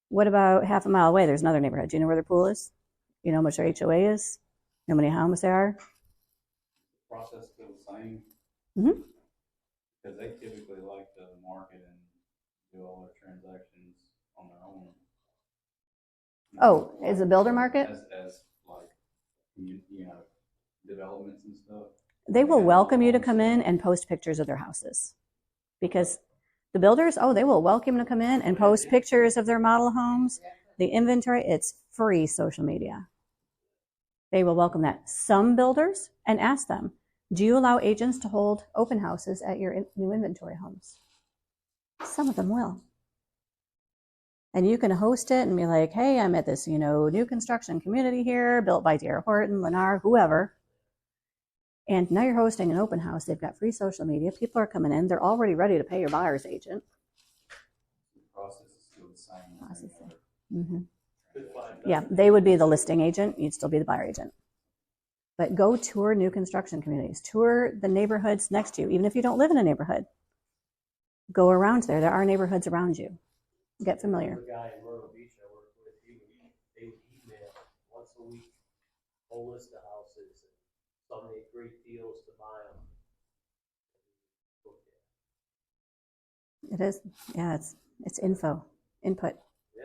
What about half a mile away? There's another neighborhood. Do you know where their pool is? You know how much their HOA is? You know how many homes there are? Process still the same. Mm-hmm. Because they typically like to market and do all their transactions on their own. Oh, is the builder market? As like, developments and stuff. They will welcome you to come in and post pictures of their houses. Because the builders, they will welcome you to come in and post pictures of their model homes. The inventory, it's free social media. They will welcome that. Some builders, and ask them, do you allow agents to hold open houses at your new inventory homes? Some of them will. And you can host it and be like, hey, I'm at this, new construction community here, built by D.R. Horton, Lennar, whoever. And now you're hosting an open house. They've got free social media. People are coming in. They're already ready to pay your buyer's agent. The process is still the same. as any other. Mm-hmm. Good find. Yeah, they would be the listing agent. You'd still be the buyer agent. But go tour new construction communities. Tour the neighborhoods next to you, even if you don't live in a neighborhood. Go around there. There are neighborhoods around you. Get familiar. The guy in Myrtle Beach I worked with, they would email once a week, whole list of houses, and some made great deals to buy them. It is. Yeah, it's input. Yeah.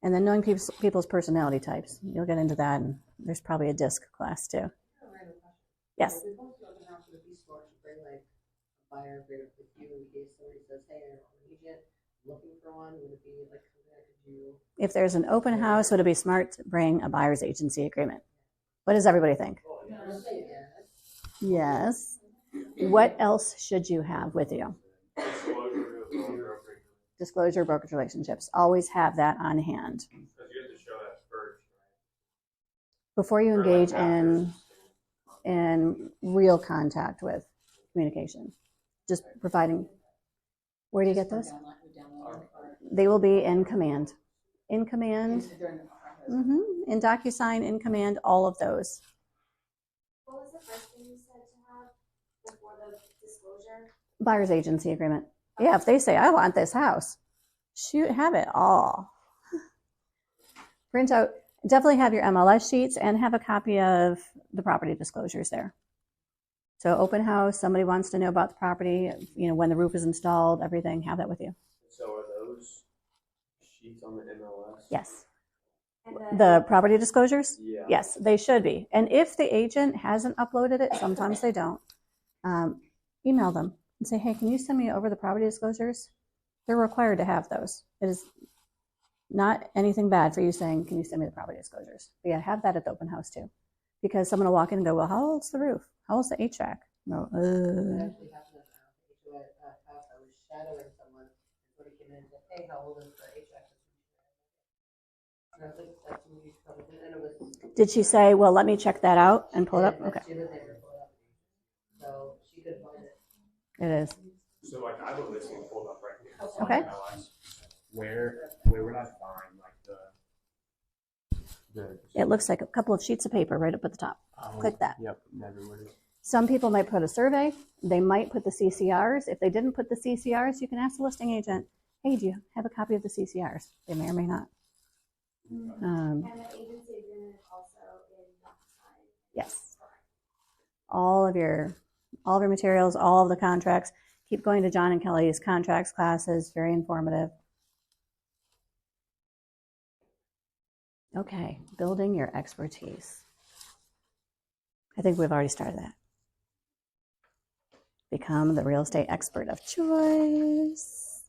And then knowing people's personality types. You'll get into that, and there's probably a disc class too. Yes. If we post an open house with a piece store, to bring like a buyer agreement with you in case somebody says, hey, I'm an agent, looking for one, would it be like something I could do? If there's an open house, would it be smart to bring a buyer's agency agreement? What does everybody think? Oh, yeah. Yes. What else should you have with you? Disclosure, brokerage relationships. Always have that on hand. Because you have to show that first, right? Before you Or like engage after. in real contact with communication. Just providing. Where do you get those? They will be in command. In command. In DocuSign, in command, all of those. What was the first thing you said to have before the disclosure? Buyer's agency agreement. Yeah, if they say, I want this house, shoot, have it all. Print out, definitely have your MLS sheets and have a copy of the property disclosures there. So open house, somebody wants to know about the property, when the roof is installed, everything, have that with you. So are those sheets on the MLS? Yes. And The property disclosures? Yeah. Yes, they should be. And if the agent hasn't uploaded it, sometimes they don't, email them and say, hey, can you send me over the property disclosures? They're required to have those. It is not anything bad for you saying, can you send me the property disclosures? But yeah, have that at the open house too. Because someone will walk in and go, well, how old's the roof? How old's the HVAC? No, It actually happened at a house. I was shadowing someone, and somebody came in and said, hey, how old is the HVAC? And I was like, that's when you come in, and it was. Did she say, well, let me check that out and pull it up? Okay. She was able to pull it up. So she could find it. It is. So like I have a listing pulled up right here. Okay. Where would I find like the It looks like a couple of sheets of paper right up at the top. Click that. Yep, everywhere. Some people might put a survey. They might put the CCRs. If they didn't put the CCRs, you can ask the listing agent, hey, do you have a copy of the CCRs? They may or may not. And the agency agreement is also in DocuSign. Yes. All of your materials, all of the contracts. Keep going to John and Kelly's contracts classes. Very informative. Okay, building your expertise. I think we've already started that. Become the real estate expert of choice.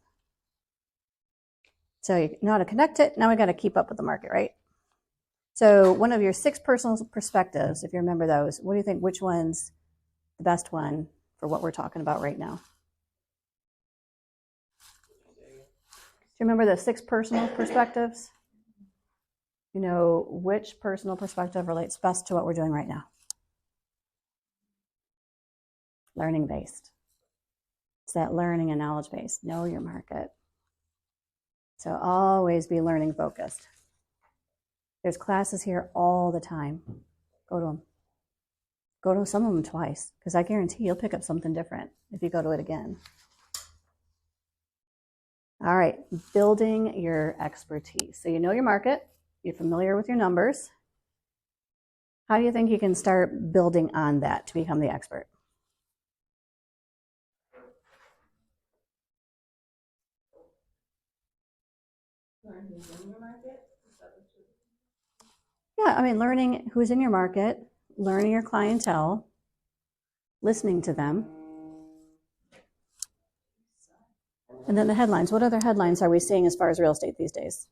So you know how to connect it. Now we got to keep up with the market, right? So one of your 6 personal perspectives, if you remember those, what do you think, which one's the best one for what we're talking about right now? Do you remember the 6 personal perspectives? You know, which personal perspective relates best to what we're doing right now? Learning based. It's that learning and knowledge based. Know your market. So always be learning focused. There's classes here all the time. Go to them. Go to some of them twice, because I guarantee you'll pick up something different if you go to it again. All right, building your expertise. So you know your market. You're familiar with your numbers. How do you think you can start building on that to become the expert? Learn who's in your market. Yeah, I mean, learning who's in your market, learning your clientele, listening to them. And then the headlines. What other headlines are we seeing as far as real estate these days?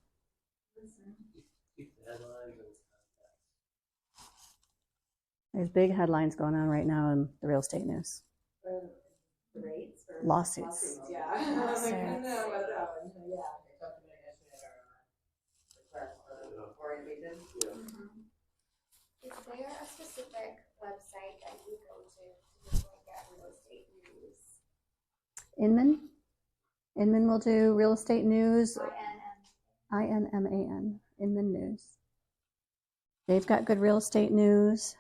There's big headlines going on right now in the real estate news. Rates or Lawsuits. Yeah. I know what that one. Yeah. They talked to me yesterday about orientation. Is there a specific website that you go to just like get real estate news? Inman will do real estate news. INM. INMAN, Inman News. They've got good real estate news.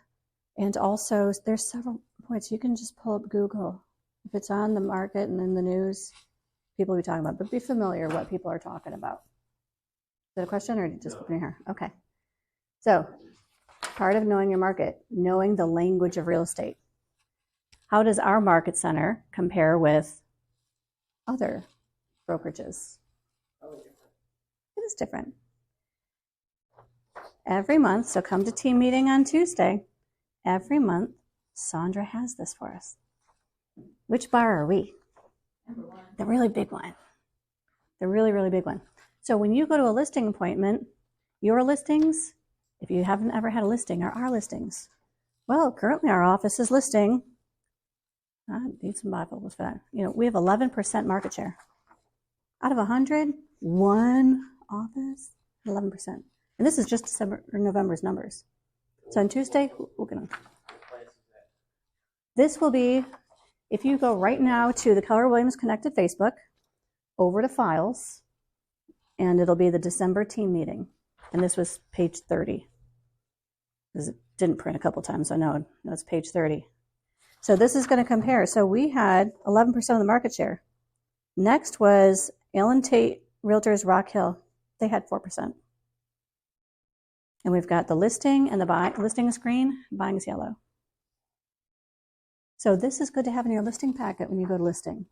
And also, there's several points. You can just pull up Google. If it's on the market and in the news, people will be talking about, but be familiar what people are talking about. Is that a question or just opening here? Okay. So, part of knowing your market, knowing the language of real estate. How does our market center compare with other brokerages? It is different. Every month, so come to team meeting on Tuesday. Every month, Sandra has this for us. Which bar are we? The really big one. The really, really big one. So when you go to a listing appointment, your listings, if you haven't ever had a listing, are our listings. Well, currently our office is listing. I need some Bibles for that. We have 11% market share. Out of 100, one office, 11%. And this is just December or November's numbers. So on Tuesday, we're going to. This will be, if you go right now to the Keller Williams Connected Facebook, over to Files, and it'll be the December team meeting. And this was page 30. Because it didn't print a couple times, so no, it's page 30. So this is going to compare. So we had 11% of the market share. Next was Allen Tate Realtors Rock Hill. They had 4%. And we've got the listing and the listing is green, buying is yellow. So this is good to have in your listing packet when you go to listing.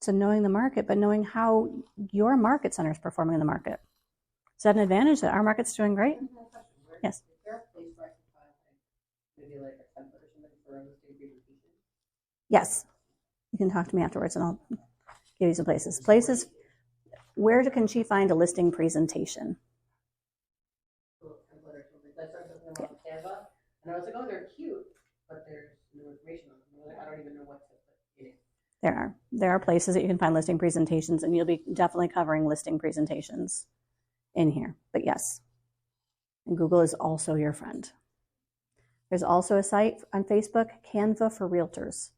So knowing the market, but knowing how your market center is performing in the market. Is that an advantage that our market's doing great? Yes. Is there a place where I can find maybe like a template or something for a listing presentation? Yes. You can talk to me afterwards and I'll give you some places. Where can she find a listing presentation? Template or something. I started looking them on Canva, and I was like, oh, they're cute, but there's no information on them. I don't even know what to put in it. There are places that you can find listing presentations, and you'll be definitely covering listing presentations in here. But yes, and Google is also your friend. There's also a site on Facebook, Canva for Realtors.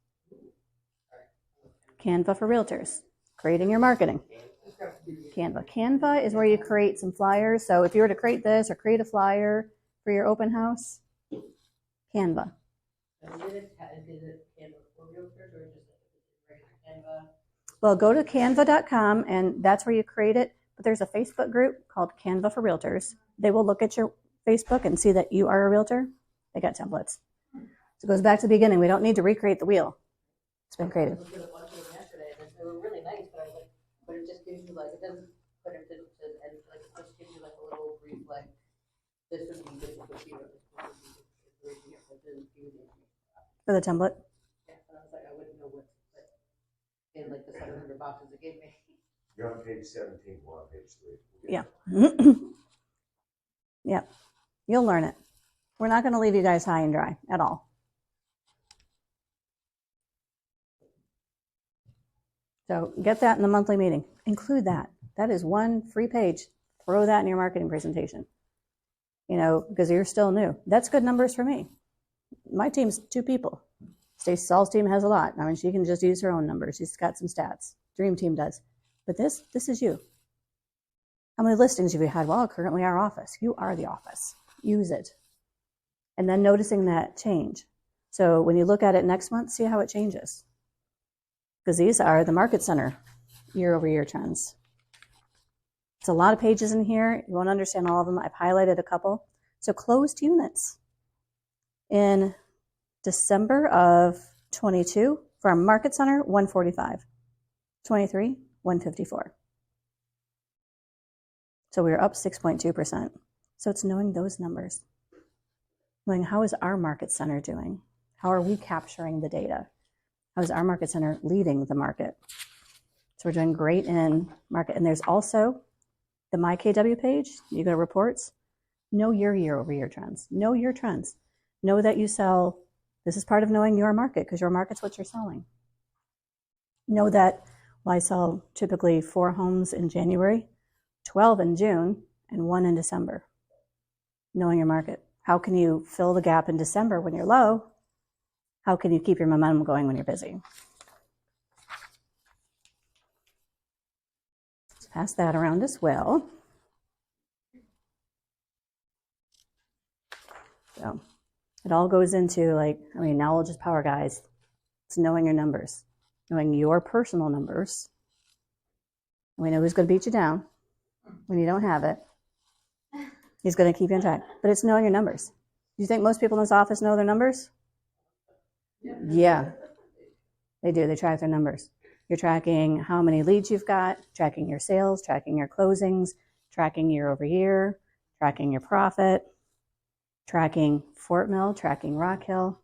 Canva for Realtors, creating your marketing. Canva is where you create some flyers. So if you were to create this or create a flyer for your open house, Canva. And is it Canva for Realtors or just regular Canva? Well, go to canva.com and that's where you create it. But there's a Facebook group called Canva for Realtors. They will look at your Facebook and see that you are a realtor. They got templates. So it goes back to the beginning. We don't need to recreate the wheel. It's been created. I looked at a bunch of them yesterday, and they were really nice, but I was like, but it just gives you like, it doesn't put it to and like it just gives you like a little brief like this would be this would be this would be this would be it doesn't give you the information. For the template? Yeah, and I was like, I wouldn't know what to put in like the 700 boxes it gave me. You're on page 17, we're on page 3. Yeah. Yeah. You'll learn it. We're not going to leave you guys high and dry at all. So get that in the monthly meeting. Include that. That is one free page. Throw that in your marketing presentation. Because you're still new. That's good numbers for me. My team's 2 people. Stacey Saul's team has a lot. I mean, she can just use her own numbers. She's got some stats. Dream Team does. But this is you. How many listings have you had? Well, currently our office. You are the office. Use it. And then noticing that change. So when you look at it next month, see how it changes. Because these are the market center year-over-year trends. It's a lot of pages in here. You won't understand all of them. I've highlighted a couple. So closed units. In December of 22, for our market center, 145. 23, 154. So we were up 6.2%. So it's knowing those numbers. Knowing how is our market center doing? How are we capturing the data? How is our market center leading the market? So we're doing great in market. And there's also the My KW page. You go to reports. Know your year-over-year trends. Know your trends. Know that you sell. This is part of knowing your market, because your market's what you're selling. Know that, well, I sell typically 4 homes in January, 12 in June, and 1 in December. Knowing your market. How can you fill the gap in December when you're low? How can you keep your momentum going when you're busy? Let's pass that around as well. So it all goes into, like, I mean, knowledge is power, guys. It's knowing your numbers, knowing your personal numbers. We know who's going to beat you down when you don't have it. He's going to keep you in check. But it's knowing your numbers. Do you think most people in this office know their numbers? Yeah, they do. They track their numbers. You're tracking how many leads you've got, tracking your sales, tracking your closings, tracking year over year, tracking your profit, tracking Fort Mill, tracking Rock Hill.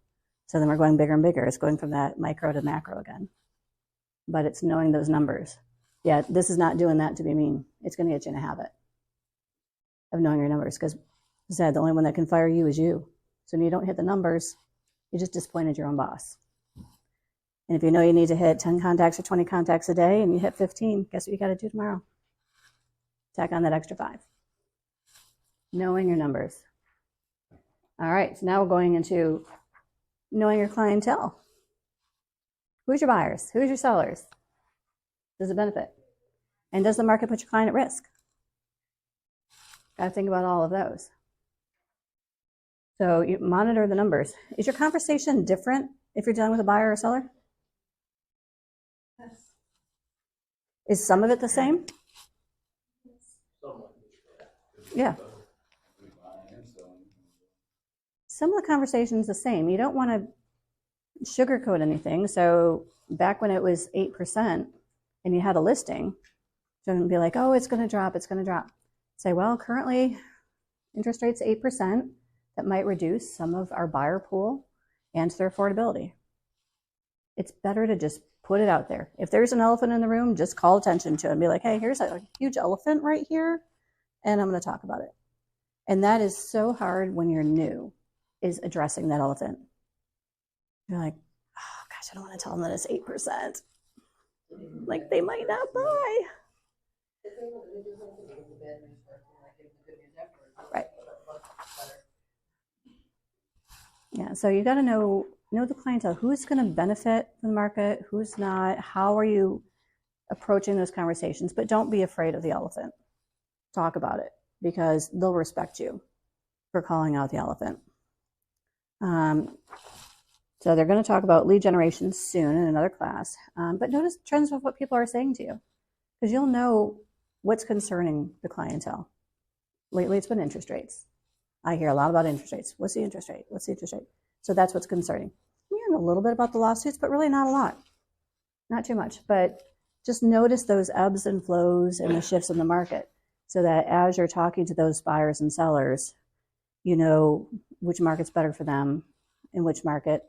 So then we're going bigger and bigger. It's going from that micro to macro again. But it's knowing those numbers. Yeah, this is not doing that to be mean. It's going to get you in a habit of knowing your numbers, because, as I said, the only one that can fire you is you. So when you don't hit the numbers, you just disappointed your own boss. And if you know you need to hit 10 contacts or 20 contacts a day and you hit 15, guess what you got to do tomorrow? Tack on that extra 5. Knowing your numbers. All right, so now we're going into knowing your clientele. Who's your buyers? Who's your sellers? Does it benefit? And does the market put your client at risk? Got to think about all of those. So you monitor the numbers. Is your conversation different if you're dealing with a buyer or a seller? Yes. Is some of it the same? Yeah. Some of the conversation's the same. You don't want to sugarcoat anything. So back when it was 8% and you had a listing, don't be like, oh, it's going to drop, it's going to drop. Say, well, currently interest rate's 8%. That might reduce some of our buyer pool and their affordability. It's better to just put it out there. If there's an elephant in the room, just call attention to it and be like, hey, here's a huge elephant right here, and I'm going to talk about it. And that is so hard when you're new, is addressing that elephant. You're like, oh gosh, I don't want to tell them that it's 8%. Like, they might not buy. Right. Yeah, so you got to know the clientele. Who's going to benefit from the market? Who's not? How are you approaching those conversations? But don't be afraid of the elephant. Talk about it, because they'll respect you for calling out the elephant. So they're going to talk about lead generation soon in another class. But notice trends of what people are saying to you, because you'll know what's concerning the clientele. Lately, it's been interest rates. I hear a lot about interest rates. What's the interest rate? What's the interest rate? So that's what's concerning. We hear a little bit about the lawsuits, but really not a lot. Not too much. But just notice those ebbs and flows and the shifts in the market, so that as you're talking to those buyers and sellers, you know which market's better for them and which market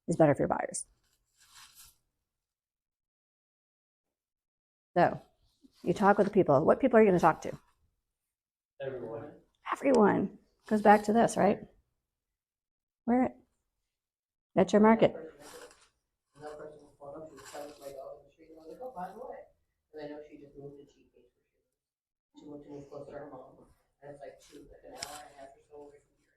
is better for your buyers. So you talk with the people. What people are you going to talk to? Everyone. Goes back to this, right? Wear it. That's your market. Another person will phone up, she was telling my dog in the street, and I'm like, oh, by the way. And I know she just moved to Cheap Beach. She moved to move closer to her mom. And it's like an hour and a half or so away from here.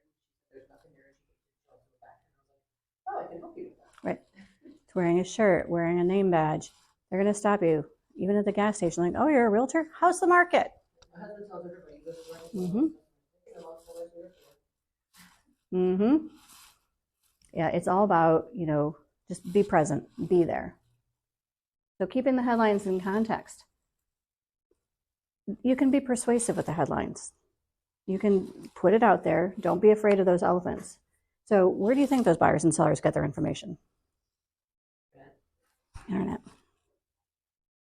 There's nothing here. She goes to the back. And I was like, oh, I can help you with that. Right. It's wearing a shirt, wearing a name badge. They're going to stop you, even at the gas station, like, oh, you're a realtor? How's the market? My husband tells everybody, he goes to work. Yeah, it's all about, just be present, be there. So keeping the headlines in context. You can be persuasive with the headlines. You can put it out there. Don't be afraid of those elephants. So where do you think those buyers and sellers get their information? Internet.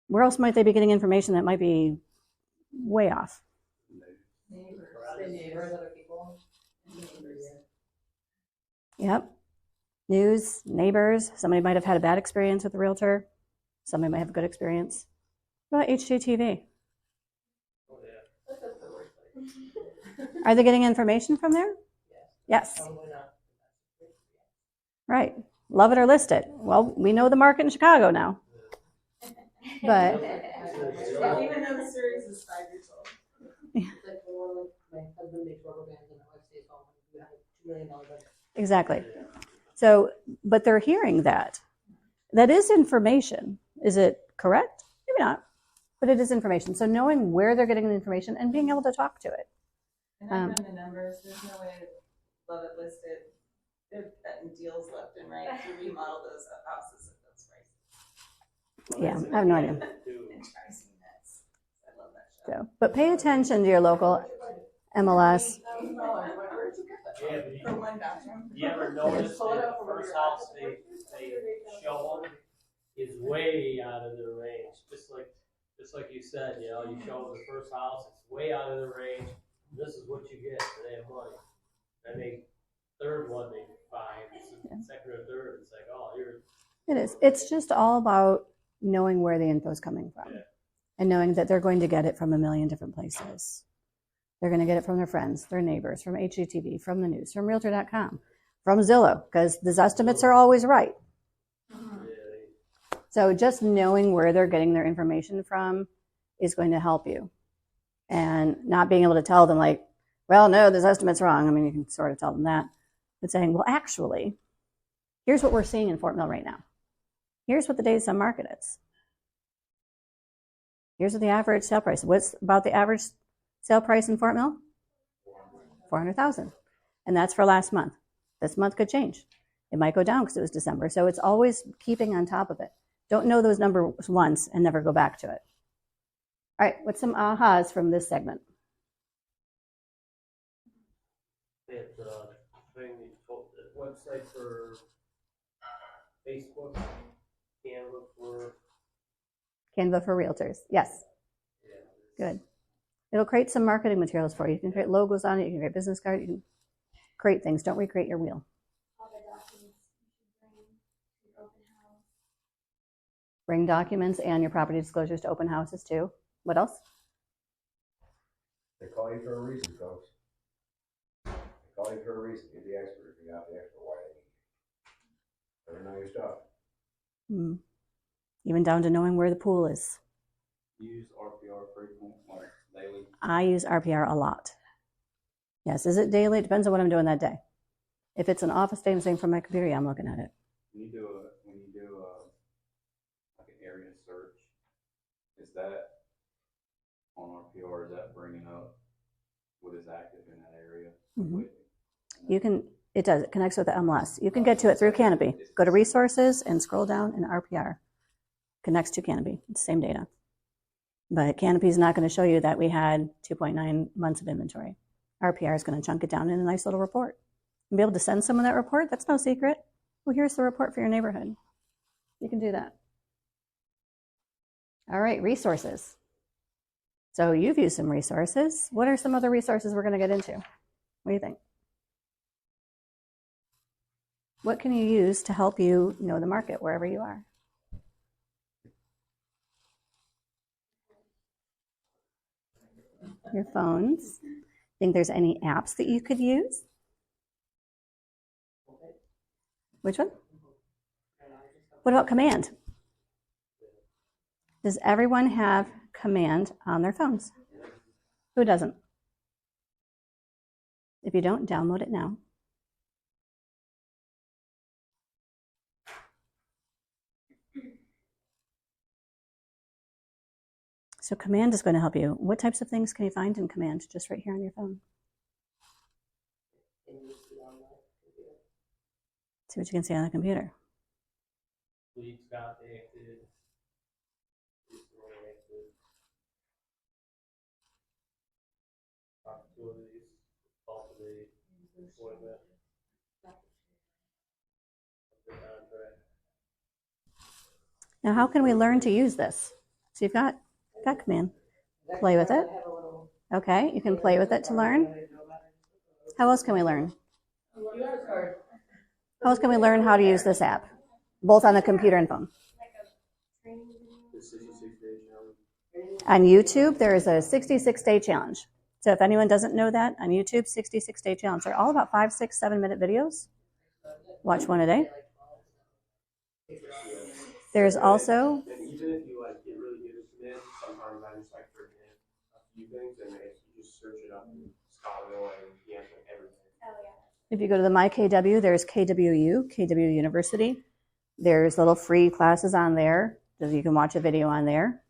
Where else might they be getting information that might be way off? Neighbors, other people. Yep. News, neighbors. Somebody might have had a bad experience with a realtor. Somebody might have a good experience. What about HGTV? Oh, yeah. Are they getting information from there? Yes. Probably not. Right. Love it or list it. Well, we know the market in Chicago now. But Even though the series is 5 years old. It's like, well, like, my husband makes rubber bands and my wife stays home. We have a $2 million budget. exactly. So, but they're hearing that. That is information. Is it correct? Maybe not. But it is information. So knowing where they're getting the information and being able to talk to it. And I've run the numbers, there's no way to love it listed. They're cutting deals left and right to remodel those houses at those prices. Yeah, I have no idea. It drives me nuts. I love that show. So, but pay attention to your local MLS. Yeah, but For one bathroom. you ever notice that the first house they show them is way out of their range? Just like you said, you show them the first house, it's way out of their range. This is what you get for that money. And they third one they find, second or third, it's like, oh, you're. It is. It's just all about knowing where the info is coming from, and knowing that they're going to get it from a million different places. They're going to get it from their friends, their neighbors, from HGTV, from the news, from Realtor.com, from Zillow, because these estimates are always right. So just knowing where they're getting their information from is going to help you. And not being able to tell them like, well, no, this estimate's wrong. I mean, you can sort of tell them that. But saying, well, actually, here's what we're seeing in Fort Mill right now. Here's what the days on market is. Here's what the average sale price. What's about the average sale price in Fort Mill? $400,000. And that's for last month. This month could change. It might go down because it was December. So it's always keeping on top of it. Don't know those numbers once and never go back to it. All right, what's some ahas from this segment? It's thing, the website for Facebook, Canva for realtors. Yes. Good. It'll create some marketing materials for you. You can create logos on it. You can create business cards. You can create things. Don't recreate your wheel. All the documents you should bring to your open house. Bring documents and your property disclosures to open houses too. What else? They call you for a reason, folks. They call you for a reason. You're the expert. You're not the expert. Why they need you? Better know your stuff. Even down to knowing where the pool is. Use RPR frequent, like daily. I use RPR a lot. Yes, is it daily? It depends on what I'm doing that day. If it's an office day, I'm saying from my computer, yeah, I'm looking at it. When you do like an area search, is that on RPR? Is that bringing up what is active in that area? You can. It does. It connects with the MLS. You can get to it through Canopy. Go to resources and scroll down, and RPR connects to Canopy. It's the same data. But Canopy is not going to show you that we had 2.9 months of inventory. RPR is going to chunk it down in a nice little report. And be able to send someone that report, that's no secret. Well, here's the report for your neighborhood. You can do that. All right, resources. So you've used some resources. What are some other resources we're going to get into? What do you think? What can you use to help you know the market wherever you are? Your phones. Think there's any apps that you could use? Which one? What about Command? Does everyone have Command on their phones? Who doesn't? If you don't, download it now. So Command is going to help you. What types of things can you find in Command just right here on your phone? See what you can see on the computer. Leads got active. Opportunities, cultivate, employment, contract. Now, how can we learn to use this? So you've got Command. Play with it. Okay, you can play with it to learn. How else can we learn? How else can we learn how to use this app? Both on the computer and phone. The 66-day challenge. On YouTube, there is a 66-day challenge. So if anyone doesn't know that, on YouTube, 66-day challenge. They're all about 5, 6, 7 minute videos Watch one a day. Like 12. There's also, And even if you like get really good at command, sometimes I just like forget a few things, and if you just search it up in Scholarly and you answer everything. Oh, yeah. if you go to the My KW, there's KWU, KW University. There's little free classes on there, so you can watch a video on there.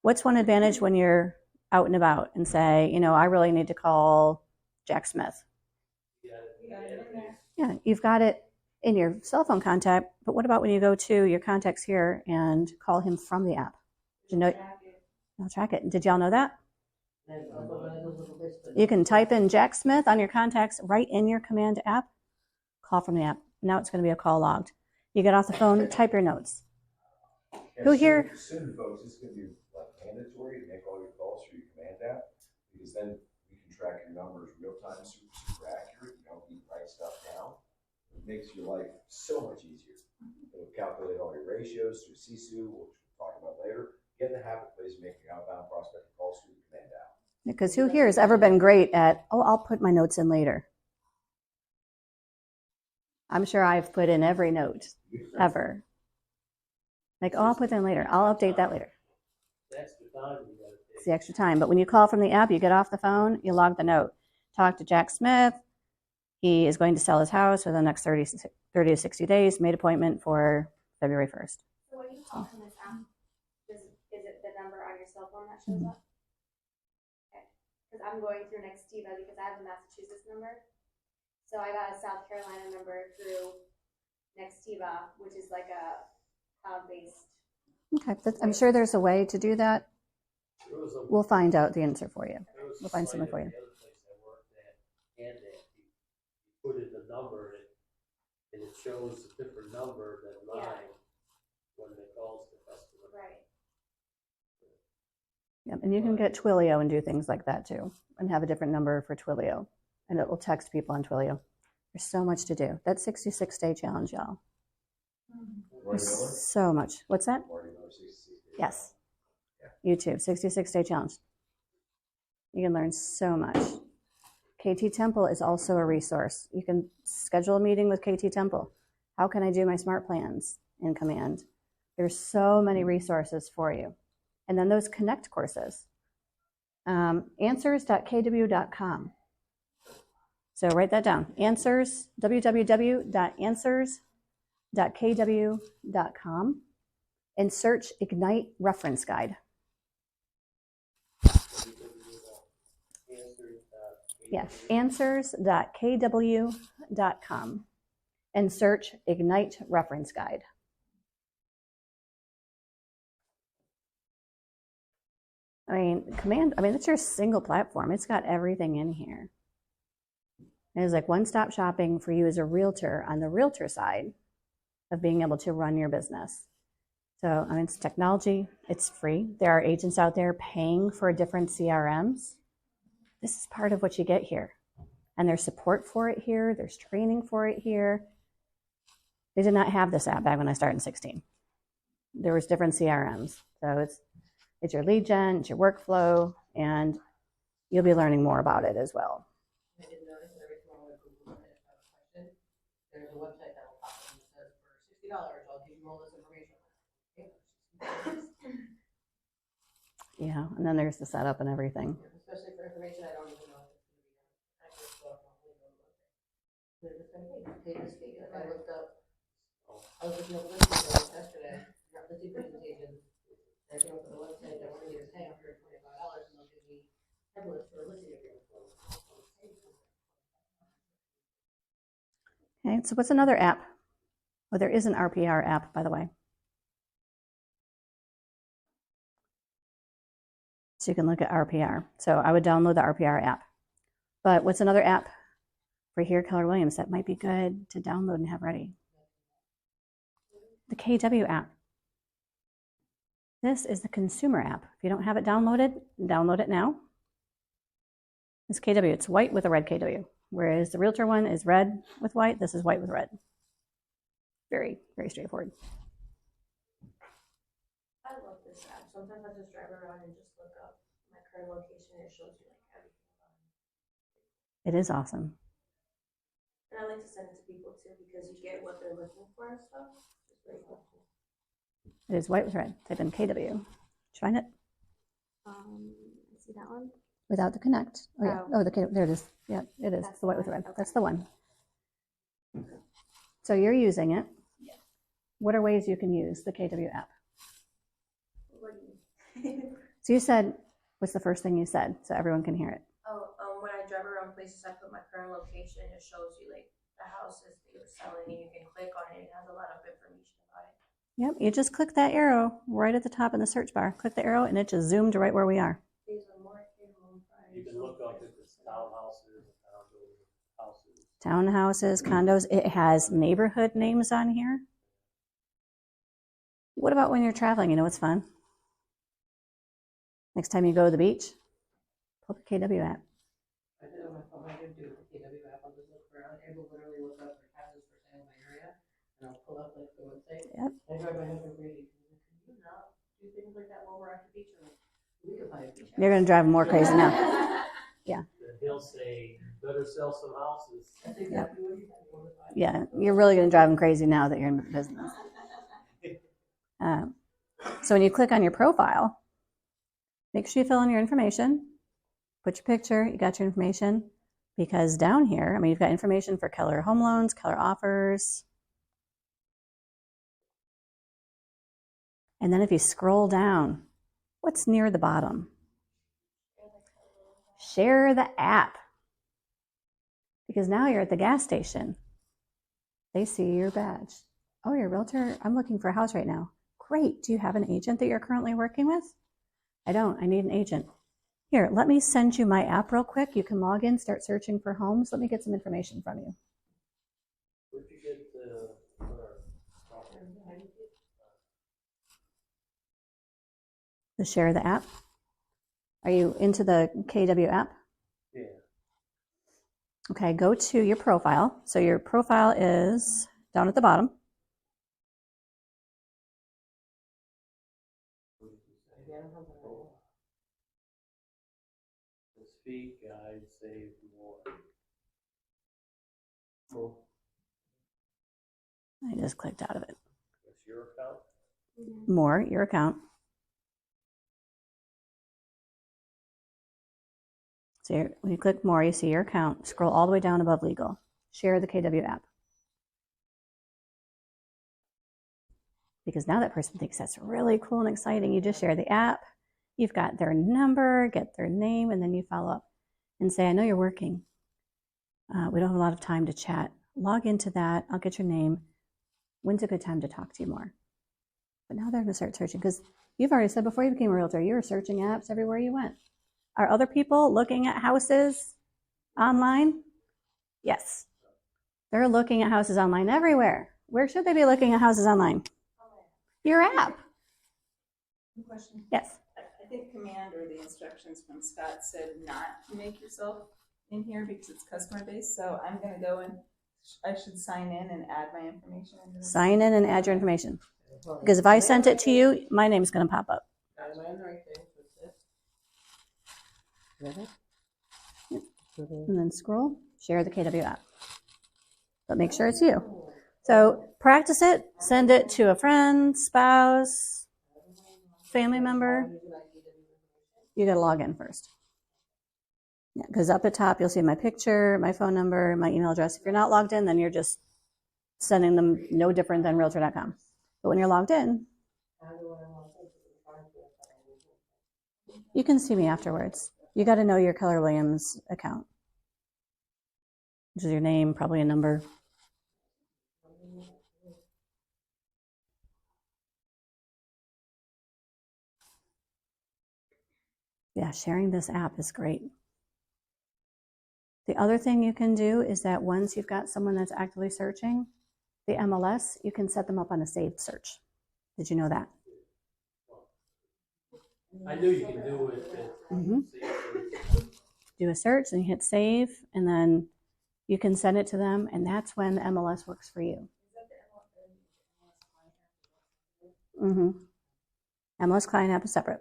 What's one advantage when you're out and about and say, you know, I really need to call Jack Smith? Yeah, you've got it in your cell phone contact, but what about when you go to your contacts here and call him from the app? Did you know? I'll track it. Did y'all know that? You can type in Jack Smith on your contacts right in your command app, call from the app. Now it's going to be a call logged. You get off the phone, type your notes. Who here? Soon, folks, it's going to be like mandatory to make all your calls through your command app, because then we can track your numbers real time, super accurate. You don't need to write stuff down. It makes your life so much easier. It'll calculate all your ratios through CSU, which we'll talk about later. Get in the habit, please, making outbound prospecting calls through the command app. Because who here has ever been great at, oh, I'll put my notes in later? I'm sure I've put in every note ever. Like, oh, I'll put that in later. I'll update that later. That's the time you gotta take. It's the extra time. But when you call from the app, you get off the phone, you log the note. Talk to Jack Smith. He is going to sell his house within the next 30 to 60 days. Made appointment for February 1st. So when you call from this app, is it the number on your cell phone that shows up? Okay. Because I'm going through Nextiva because I have a Massachusetts number. So I got a South Carolina number through Nextiva, which is like a cloud-based. Okay, I'm sure there's a way to do that. There was a, We'll find out the answer for you. there was a We'll find site someone for at you. the other place I worked at, and that you put in the number and it shows a different number than mine when it calls the customer. Right. Yep, and you can get Twilio and do things like that too, and have a different number for Twilio, and it will text people on Twilio. There's so much to do. That 66-day challenge, y'all. There's so much. What's that? Yes. YouTube, 66-day challenge. You can learn so much. KT Temple is also a resource. You can schedule a meeting with KT Temple. How can I do my smart plans in command? There's so many resources for you. And then those connect courses. Answers.kw.com. So write that down. Answers, www.answers.kw.com, and search Ignite Reference Guide. Yes, answers.kw.com, and search Ignite Reference Guide. It's your single platform. It's got everything in here. It's like one-stop shopping for you as a realtor on the realtor side of being able to run your business. So, it's technology. It's free. There are agents out there paying for different CRMs. This is part of what you get here. And there's support for it here. There's training for it here. They did not have this app back when I started in 2016. There was different CRMs. So it's your lead gen, it's your workflow, and you'll be learning more about it as well. I did notice that every time I Google it, if I have a question, there's a website that will pop up and says for $60, I'll give you all this information. Yeah, and then there's the setup and everything. Especially for information I don't even know if it's going to be done. They're just going to pay this fee. Like I looked up, I was looking up listing buildings yesterday, not listing presentations. I came up with a website that wanted me to pay $125 and they'll give me templates for a listing agreement. Okay, so what's another app? Well, there is an RPR app, by the way. So you can look at RPR. So I would download the RPR app. But what's another app for here, Keller Williams, that might be good to download and have ready? The KW app. This is the consumer app. If you don't have it downloaded, download it now. It's KW. It's white with a red KW. Whereas the realtor one is red with white. This is white with red. Very, very straightforward. I love this app. Sometimes I just drive around and just look up my current location and it shows you like everything. It is awesome. And And I like to send it to people too because you get what they're looking for and stuff. It's very helpful. It is white with red. Type in KW. Did you find it? See that one? Without the connect. Oh, yeah. Oh. Oh, the KW. There it is. Yeah, it is. That's The white with the red. okay. That's the one. So you're using it. Yes. What are ways you can use the KW app? What do you mean? So you said, what's the first thing you said so everyone can hear it? Oh, when I drive around places, I put my current location. It shows you like the houses that you're selling, and you can click on it. It has a lot of information about it. Yep, you just click that arrow right at the top in the search bar. Click the arrow and it just zoomed right where we are. These are more home price. You can look up if it's townhouses, condos, houses. Townhouses, condos. It has neighborhood names on here. What about when you're traveling? You know what's fun? Next time you go to the beach, pull the KW app. I did it on my phone, I did do it with the KW app, I'll just look for, I will literally look up like houses for sale in my area, and I'll pull up like the website. Yep. I drive my husband crazy, can you not do things like that while we're at the beach? I'm like, we can find a beach house. You're going to drive them more crazy now. Then he'll say, better sell some houses. That's exactly what he said. Yeah, you're really going to drive them crazy now that you're in business. So when you click on your profile, make sure you fill in your information, put your picture, you got your information, because down here, I mean, you've got information for Keller Home Loans, Keller Offers. And then if you scroll down, what's near the bottom? Share the app. Because now you're at the gas station. They see your badge. Oh, you're a realtor? I'm looking for a house right now. Great. Do you have an agent that you're currently working with? I don't. I need an agent. Here, let me send you my app real quick. You can log in, start searching for homes. Let me get some information from you. Where'd you get the, The share the app. Are you into the KW app? yeah. Okay, go to your profile. So your profile is down at the bottom. The speak guide, save more. I just clicked out of it. That's your account? More, your account. So when you click more, you see your account. Scroll all the way down above legal. Share the KW app. Because now that person thinks that's really cool and exciting. You just share the app. You've got their number, get their name, and then you follow up and say, I know you're working. We don't have a lot of time to chat. Log into that. I'll get your name. When's a good time to talk to you more? But now they're going to start searching because you've already said before you became a realtor, you were searching apps everywhere you went. Are other people looking at houses online? Yes. They're looking at houses online everywhere. Where should they be looking at houses online? Your app. Question. Yes. I think command or the instructions from Scott said not to make yourself in here because it's customer based. So I'm going to go and I should sign in and add my information. Into this. Sign in and add your information. Because if I sent it to you, my name's going to pop up. Am I on the right thing? What's this? And then scroll, share the KW app. But make sure it's you. So practice it, send it to a friend, spouse, family member. You got to log in first. Yeah, because up at top, you'll see my picture, my phone number, my email address. If you're not logged in, then you're just sending them no different than realtor.com. But when you're logged in, you can see me afterwards. You got to know your Keller Williams account, which is your name, probably a number. Yeah, sharing this app is great. The other thing you can do is that once you've got someone that's actively searching, the MLS, you can set them up on a saved search. Did you know that? I knew you could do it. Do a search and you hit save, and then you can send it to them, and that's when the MLS works for you. MLS Client app is separate.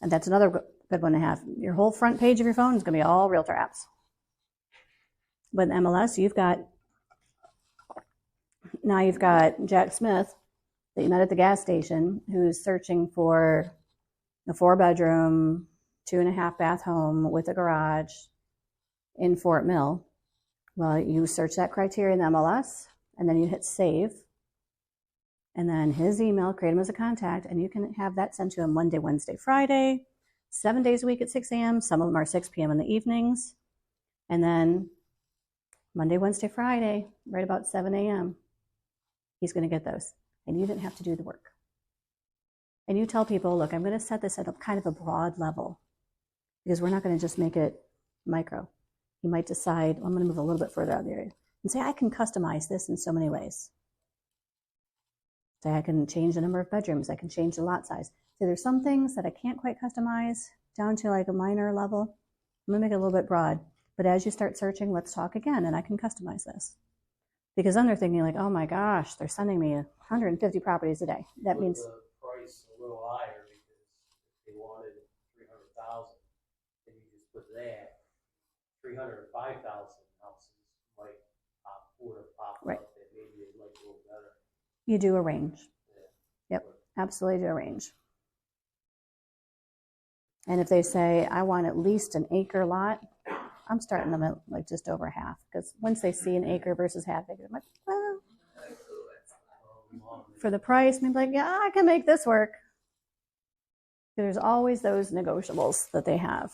And that's another good one to have. Your whole front page of your phone is going to be all realtor apps. But in MLS, you've got Jack Smith that you met at the gas station who's searching for a 4-bedroom, 2.5 bath home with a garage in Fort Mill. Well, you search that criteria in the MLS, and then you hit save, and then his email, create him as a contact, and you can have that sent to him Monday, Wednesday, Friday, 7 days a week at 6 a.m. Some of them are 6 p.m. in the evenings. And then Monday, Wednesday, Friday, right about 7 a.m., he's going to get those. And you didn't have to do the work. And you tell people, look, I'm going to set this at a kind of a broad level because we're not going to just make it micro. You might decide, well, I'm going to move a little bit further out of the area and say, I can customize this in so many ways. Say, I can change the number of bedrooms. I can change the lot size. So there's some things that I can't quite customize down to like a minor level. I'm going to make it a little bit broad. But as you start searching, let's talk again, and I can customize this. Because then they're thinking like, oh my gosh, they're sending me 150 properties a day. That means the price a little higher because if they wanted 300,000, then you just put that 305,000 houses might pop right. up that maybe they like a little better. You do a range. Yeah. Yep, absolutely do a range. And if they say, I want at least an acre lot, I'm starting them at like just over half. Because once they see an acre versus half acre, I'm like, well, for the price, maybe like, yeah, I can make this work. There's always those negotiables that they have.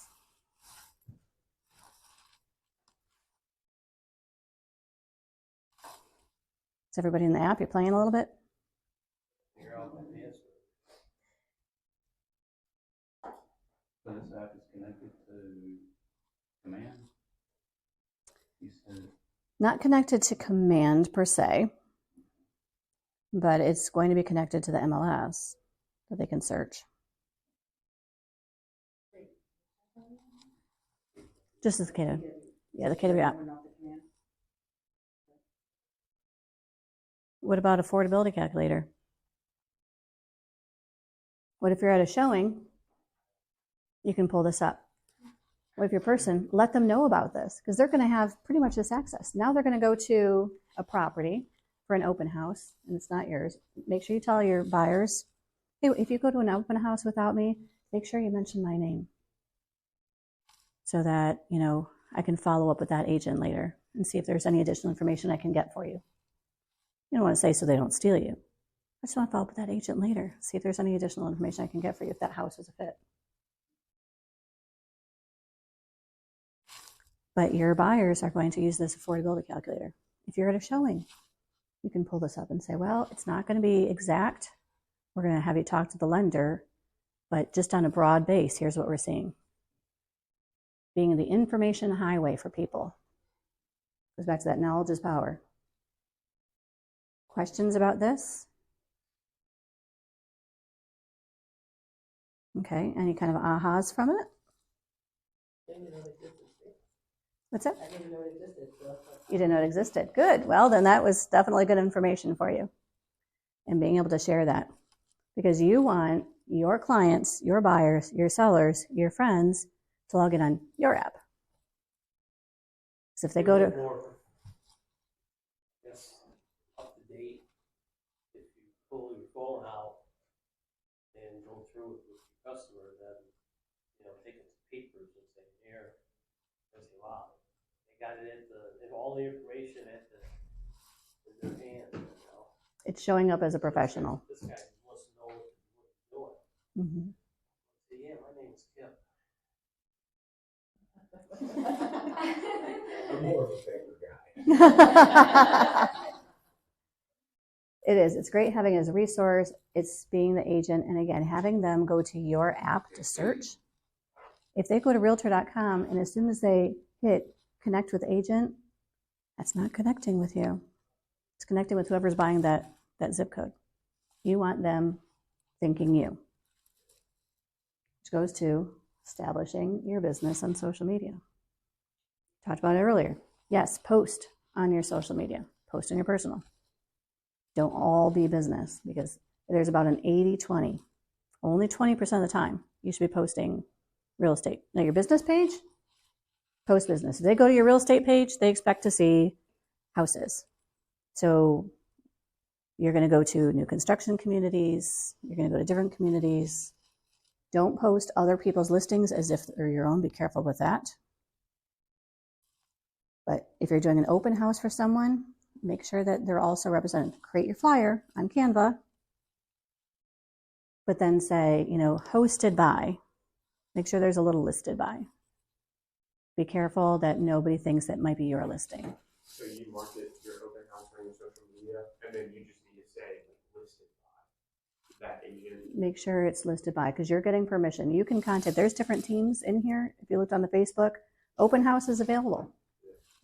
Is everybody in the app? You're playing a little bit? Figure out my answer. So this app is connected to Command? You said, Not connected to Command per se, but it's going to be connected to the MLS that they can search. Just as KW. Yeah, the KW app. What about affordability calculator? What if you're at a showing? You can pull this up. What if your person, let them know about this because they're going to have pretty much this access. Now they're going to go to a property for an open house and it's not yours. Make sure you tell your buyers, hey, if you go to an open house without me, make sure you mention my name so that, you know, I can follow up with that agent later and see if there's any additional information I can get for you. You don't want to say so they don't steal you. I just want to follow up with that agent later, see if there's any additional information I can get for you if that house is a fit. But your buyers are going to use this affordability calculator. If you're at a showing, you can pull this up and say, well, it's not going to be exact. We're going to have you talk to the lender, but just on a broad base, here's what we're seeing. Being the information highway for people. Goes back to that knowledge is power. Questions about this? Okay, any kind of ahas from it? What's that? I didn't know it existed. You didn't know it existed. Good. Well, then that was definitely good information for you. And being able to share that. Because you want your clients, your buyers, your sellers, your friends to log in on your app. Because if they go to... more, yes, up to date. If you pull your phone out and go through it with your customer, then, you know, take it to papers and say, here, and say, wow, they got it in all the information in their hands, you know. It's showing up as a professional. This guy wants to know what he's doing. Mm-hmm. Say, yeah, my name is Kip. I'm more of a paper guy. It is. It's great having it as a resource. It's being the agent. And again, having them go to your app to search. If they go to realtor.com and as soon as they hit connect with agent, that's not connecting with you. It's connecting with whoever's buying that zip code. You want them thinking you. Which goes to establishing your business on social media. Talked about it earlier. Yes, post on your social media. Post on your personal. Don't all be business because there's about an 80-20. Only 20% of the time you should be posting real estate. Now your business page, post business. If they go to your real estate page, they expect to see houses. So you're going to go to new construction communities. You're going to go to different communities. Don't post other people's listings as if they're your own. Be careful with that. But if you're doing an open house for someone, make sure that they're also represented. Create your flyer on Canva, but then say, hosted by. Make sure there's a little listed by. Be careful that nobody thinks that might be your listing. So you market your open house on your social media, and then you just need to say like, listed by that agent. Make sure it's listed by, because you're getting permission. You can contact, there's different teams in here. If you looked on the Facebook, open house is available.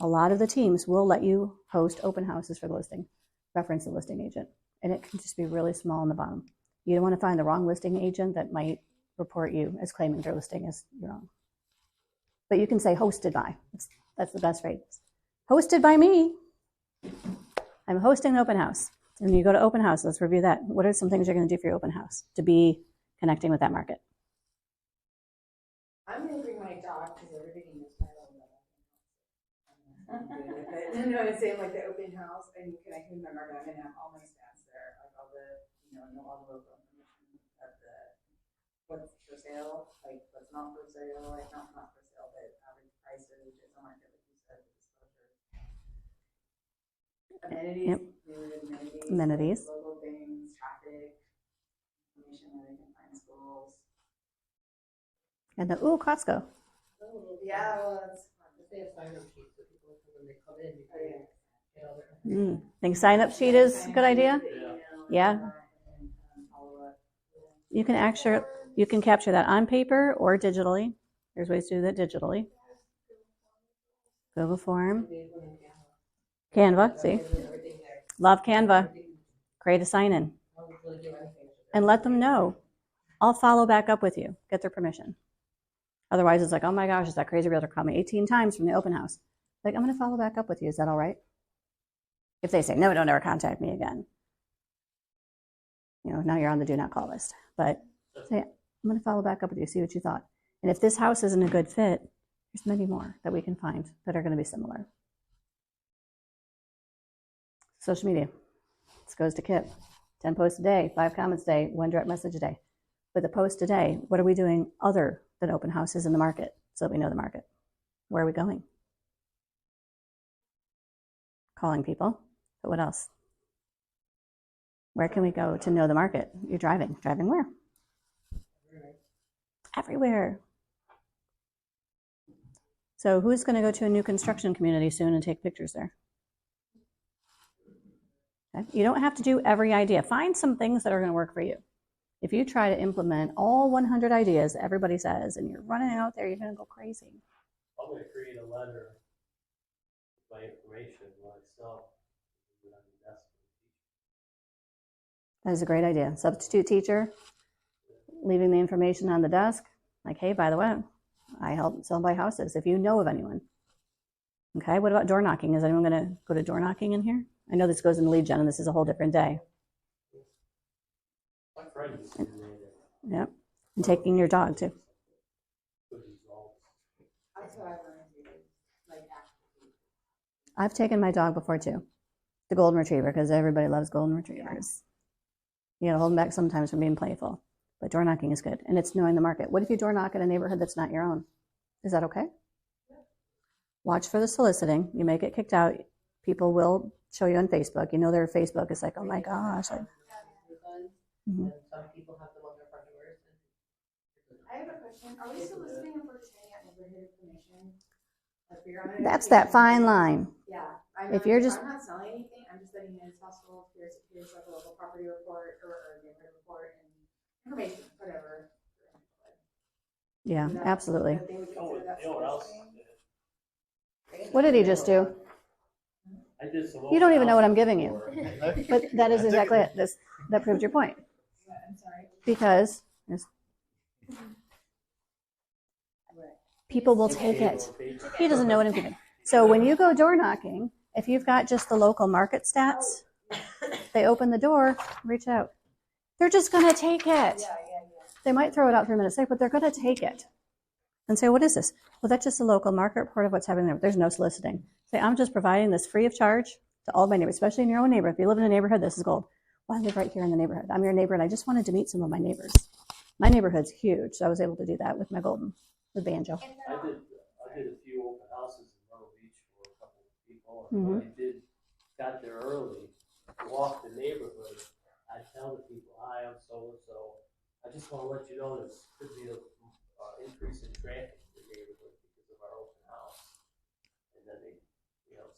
A lot of the teams will let you host open houses for the listing. Reference the listing agent. And it can just be really small on the bottom. You don't want to find the wrong listing agent that might report you as claiming their listing is your own. But you can say hosted by. That's the best phrase. Hosted by me. I'm hosting an open house. And you go to open house, let's review that. What are some things you're going to do for your open house to be connecting with that market? I'm gonna bring my dog because everybody knows my little dog. You know what I'm saying, like the open house, and connecting with my market. I'm gonna have all my stats there, like all the, all the local information of the what's for sale, like what's not for sale, like not for sale, but average prices, it's a market, like you said, disclosure. Amenities, Yep. amenities, like local things, traffic, information where they can find schools. And then, Costco. Yeah, well, that's They have sign-up sheets so people, when they come in, you oh, yeah. can get all their. Think sign up sheet is a good idea? Yeah. Yeah. You can capture that on paper or digitally. There's ways to do that digitally. Google form. Canva, see? Love Canva. Create a sign-in. And let them know. I'll follow back up with you. Get their permission. Otherwise, it's like, oh my gosh, is that crazy realtor called me 18 times from the open house? Like, I'm going to follow back up with you. Is that all right? If they say, no, don't ever contact me again. Now you're on the do not call list. But say, I'm going to follow back up with you, see what you thought. And if this house isn't a good fit, there's many more that we can find that are going to be similar. Social media. This goes to Kip. 10 posts a day, 5 comments a day, 1 direct message a day. But the post a day, what are we doing other than open houses in the market so that we know the market? Where are we going? Calling people. But what else? Where can we go to know the market? You're driving. Driving where? Everywhere. So who's going to go to a new construction community soon and take pictures there? Okay. You don't have to do every idea. Find some things that are going to work for you. If you try to implement all 100 ideas everybody says and you're running out there, you're going to go crazy. I'm going to create a letter with my information myself. That is a great idea. Substitute teacher, leaving the information on the desk. Like, hey, by the way, I help sell buy houses if you know of anyone. Okay, what about door knocking? Is anyone going to go to door knocking in here? I know this goes in lead gen and this is a whole different day. My friend used to do that. Yep. And taking your dog too. That's what I learned to do, like actually. I've taken my dog before too. The golden retriever, because everybody loves golden retrievers. You gotta hold them back sometimes from being playful. But door knocking is good. And it's knowing the market. What if you door knock in a neighborhood that's not your own? Is that okay? Watch for the soliciting. You may get kicked out. People will show you on Facebook. Their Facebook is like, oh my gosh. Mm-hmm. Some people have them on their front doors. I have a question. Are we soliciting if we're staying at neighborhood information? That's that fine line. Yeah. If you're just, I'm not selling anything. I'm just letting you know it's possible. Here's like a local property report or a neighborhood report and information, whatever. yeah, absolutely. They would You know consider that what else? soliciting. What did he just do? I did some. You don't even know what I'm giving you. you. But that is exactly it. That proves your point. I'm sorry. Because people will take it. He doesn't know what I'm giving. So when you go door knocking, if you've got just the local market stats, they open the door, reach out. They're just going to take it. Yeah. They might throw it out 3 minutes later, but they're going to take it. and say, what is this? Well, that's just a local market report of what's happening there. There's no soliciting. Say, I'm just providing this free of charge to all my neighbors, especially in your own neighborhood. If you live in a neighborhood, this is gold. Well, I live right here in the neighborhood. I'm your neighbor, and I just wanted to meet some of my neighbors. My neighborhood's huge, so I was able to do that with my golden, with Banjo. I did a few open houses in Myrtle Beach for a couple of people, and Mhm. when I got there early, walked the neighborhood, I tell the people, hi, I'm so-and-so, I just wanna let you know this could be a, increase in traffic in the neighborhood because of our open house. And then they,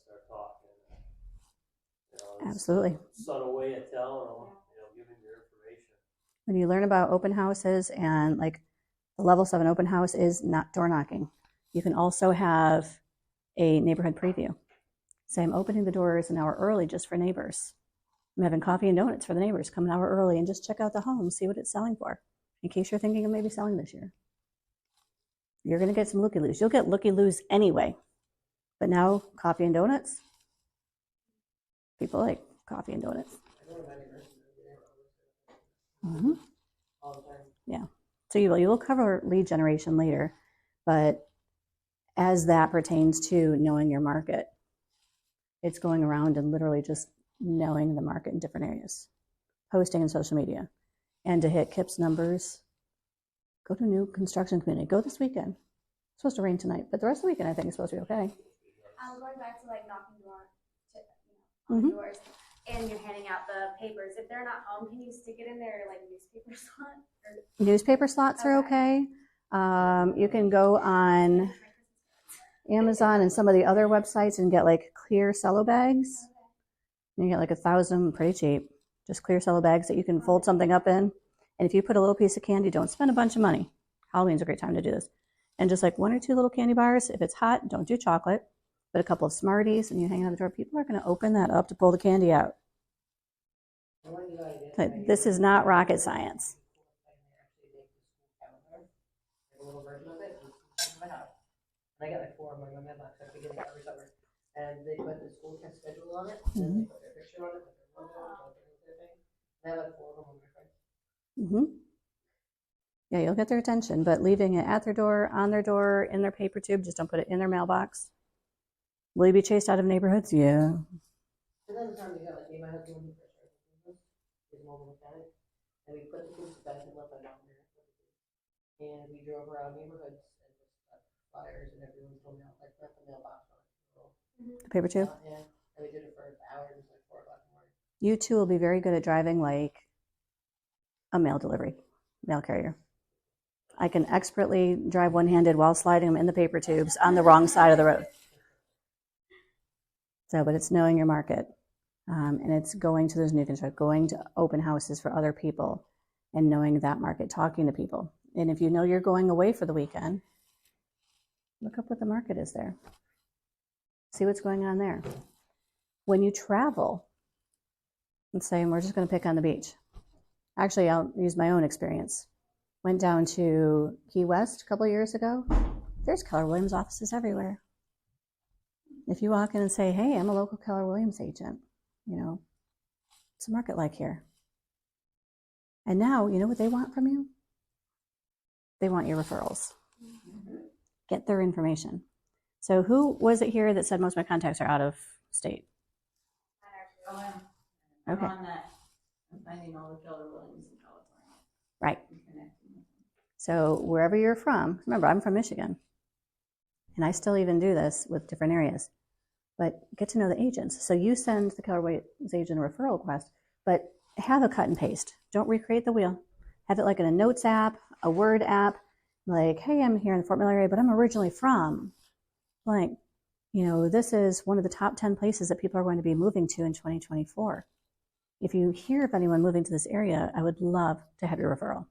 start talking, it's Absolutely. a subtle way of telling them, giving your information. When you learn about open houses, and like the level 7 open house is not door knocking. You can also have a neighborhood preview. Say, I'm opening the doors an hour early just for neighbors. I'm having coffee and donuts for the neighbors. Come an hour early and just check out the home, see what it's selling for, in case you're thinking of maybe selling this year. You're going to get some looky-loos. You'll get looky-loos anyway. But now, coffee and donuts, people like coffee and donuts. Mm-hmm. All the time. Yeah. So you will cover lead generation later, but as that pertains to knowing your market, it's going around and literally just knowing the market in different areas, posting in social media. And to hit Kip's numbers, go to a new construction community. Go this weekend. It's supposed to rain tonight, but the rest of the weekend I think is supposed to be okay. Going back to like knocking on Mhm. doors, and you're handing out the papers. If they're not home, can you stick it in their like newspaper slot? Newspaper slots are okay. You can go on Amazon and some of the other websites and get like clear cello bags. You get like 1,000, pretty cheap. Just clear cello bags that you can fold something up in. And if you put a little piece of candy, don't spend a bunch of money. Halloween's a great time to do this. And just like 1 or 2 little candy bars. If it's hot, don't do chocolate, but a couple of Smarties, and you hang on the door. People are going to open that up to pull the candy out. But this is not rocket science. A little version of it in my house. And I got like 4 of them in my mailbox. I forget it every summer. And they put the school test schedule on it. And then they put their picture on it, put their logo, put their thing. And I have like 4 of them on my friends. Mm-hmm. Yeah, you'll get their attention, but leaving it at their door, on their door, in their paper tube, just don't put it in their mailbox. Will you be chased out of neighborhoods? Yeah. And then the time we got like me and my husband, when we first started the business, he's a mobile mechanic, and we put the kids to bed and left them down there. And we drove around neighborhoods and just got flyers, and everyone's going out, like left the mailbox on. The paper tube? Yeah, and we did it for hours, like 4 o'clock in the morning. You too will be very good at driving like a mail carrier. I can expertly drive one-handed while sliding them in the paper tubes on the wrong side of the road. So, but it's knowing your market, and it's going to those new construction, going to open houses for other people, and knowing that market, talking to people. And if you know you're going away for the weekend, look up what the market is there. See what's going on there. When you travel, let's say we're just going to pick on the beach. Actually, I'll use my own experience. Went down to Key West a couple of years ago. There's Keller Williams offices everywhere. If you walk in and say, hey, I'm a local Keller Williams agent, what's the market like here? And now, you know what they want from you? They want your referrals. Get their information. So who was it here that said most of my contacts are out of state? Oh, Okay. I'm on that. I'm finding all the Keller Williams in California. Right. And connecting with them. So wherever you're from, remember, I'm from Michigan. And I still even do this with different areas. But get to know the agents. So you send the Keller Williams agent a referral request, but have a cut and paste. Don't recreate the wheel. Have it like in a notes app, a Word app, like, hey, I'm here in the Fort Miller area, but I'm originally from blank. This is one of the top 10 places that people are going to be moving to in 2024. If you hear of anyone moving to this area, I would love to have your referral.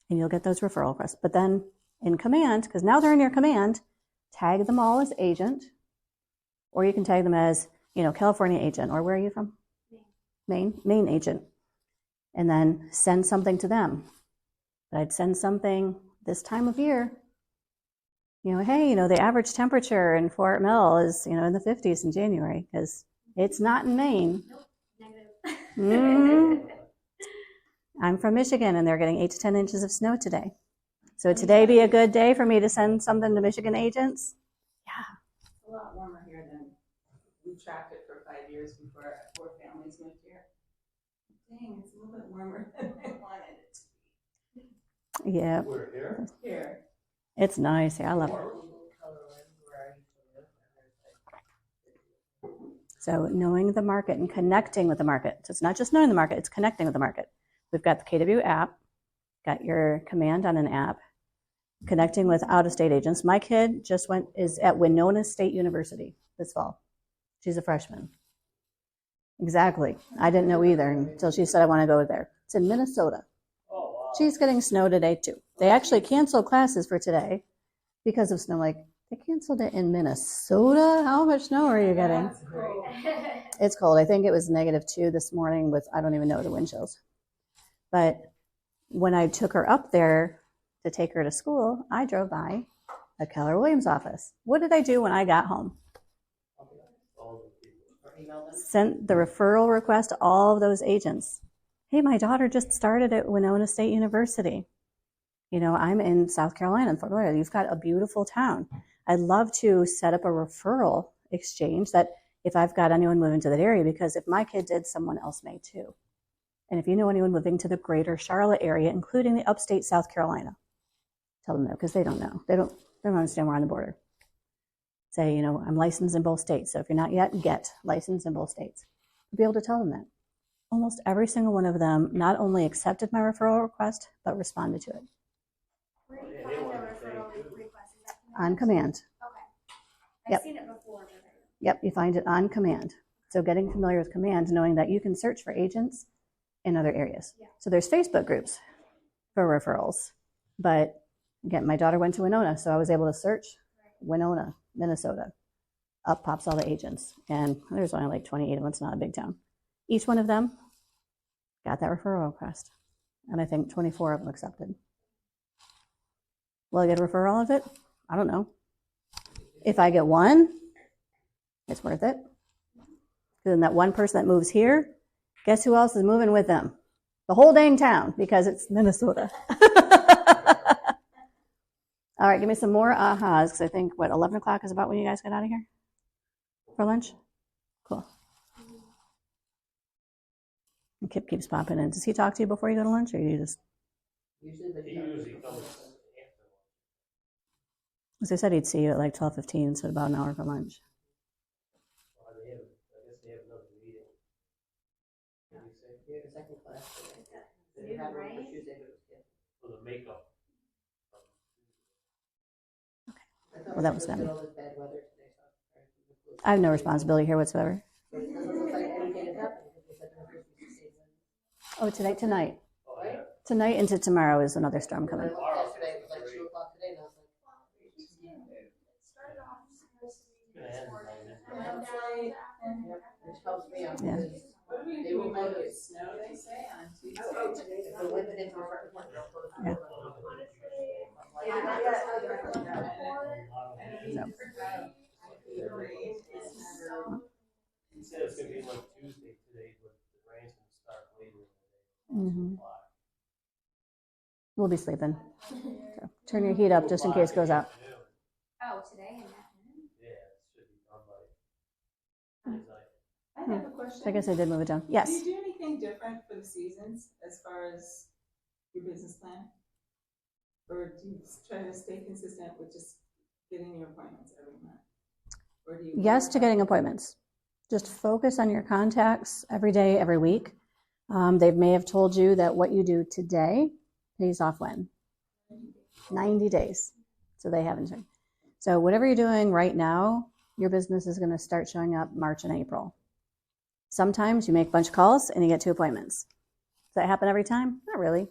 And you'll get those referral requests. But then in command, because now they're in your command, tag them all as agent, or you can tag them as, California agent, or where are you from? Maine agent. And then send something to them. But I'd send something this time of year. Hey, the average temperature in Fort Mill is, in the 50s in January, because it's not in Maine. Negative. I'm from Michigan, and they're getting 8 to 10 inches of snow today. So today be a good day for me to send something to Michigan agents? It's a lot warmer here than we tracked it for 5 years before our 4 families moved here. Dang, it's a little bit warmer than I wanted it to Yeah, We're here. be. Here. it's nice. Yeah, I love it. So knowing the market and connecting with the market. So it's not just knowing the market, it's connecting with the market. We've got the KW app, got your command on an app, connecting with out-of-state agents. My kid is at Winona State University this fall. She's a freshman. Exactly. I didn't know either until she said I want to go there. It's in Minnesota. Oh, wow. She's getting snow today too. They actually canceled classes for today because of snow. Like, they canceled it in Minnesota? How much snow are you getting? That's great. It's cold. I think it was -2 this morning with, I don't even know, the wind chills. But when I took her up there to take her to school, I drove by a Keller Williams office. What did I do when I got home? All the people. Sent the referral request to all of those agents. Hey, my daughter just started at Winona State University. You know, I'm in South Carolina, in Fort Lauderdale. You've got a beautiful town. I'd love to set up a referral exchange that if I've got anyone moving to that area, because if my kid did, someone else may too. And if you know anyone moving to the greater Charlotte area, including the upstate South Carolina, tell them that, because they don't know. They don't understand we're on the border. Say, you know, I'm licensed in both states. So if you're not yet, get licensed in both states. You'll be able to tell them that. Almost every single one of them not only accepted my referral request, but responded to it. Where do you find the referral request? Is that On command. Okay. I've Yep. seen it before. Yep, you find it on command. So getting familiar with command, knowing that you can search for agents in other areas. Yeah. So there's Facebook groups for referrals. But again, my daughter went to Winona, so I was able to search Winona, Minnesota. Up pops all the agents. And there's only like 28 of them. It's not a big town. Each one of them got that referral request. And I think 24 of them accepted. Will I get a referral of it? I don't know. If I get one, it's worth it. Then that one person that moves here, guess who else is moving with them? The whole dang town, because it's Minnesota. All right, give me some more ahas, because I think, 11 o'clock is about when you guys get out of here for lunch? Cool. And Kip keeps popping in. Does he talk to you before you go to lunch, or you just... He usually comes after. As I said, he'd see you at like 12:15, so about an hour for lunch. I guess they have another meeting. What do you say? You have a second class today. New, You had one for right? Tuesday, but it was canceled. For the makeup. I thought Well, that it was was them. all this bad weather today, so I was trying to look. I have no responsibility here whatsoever. But it doesn't look like anything has happened, because they said there was supposed to be 6 days. Oh, tonight. Oh, yeah. Tonight into tomorrow is another storm When I coming. looked yesterday, it was like 2 o'clock today, and I was like, Gonna end by then. which helps me out, Yeah. because What do we they do? will We might close get it. snow, they say, on Tuesday. If the wind didn't go for it, they'll close it. Yeah. No. He said it's gonna be like Tuesday today, but the rain's gonna start later in the day. Mhm. We'll be sleeping. So turn your heat up just in case it goes out. Oh, today and that. Yeah, it should be done by midnight. I have a question. So I guess I did move it down. Do Yes. you do anything different for the seasons as far as your business plan? Or do you try to stay consistent with just getting your appointments every month? Or do you? Yes to getting appointments. Just focus on your contacts every day, every week. They may have told you that what you do today pays off when? 90 days. So they haven't. So whatever you're doing right now, your business is going to start showing up March and April. Sometimes you make a bunch of calls and you get 2 appointments. Does that happen every time? Not really.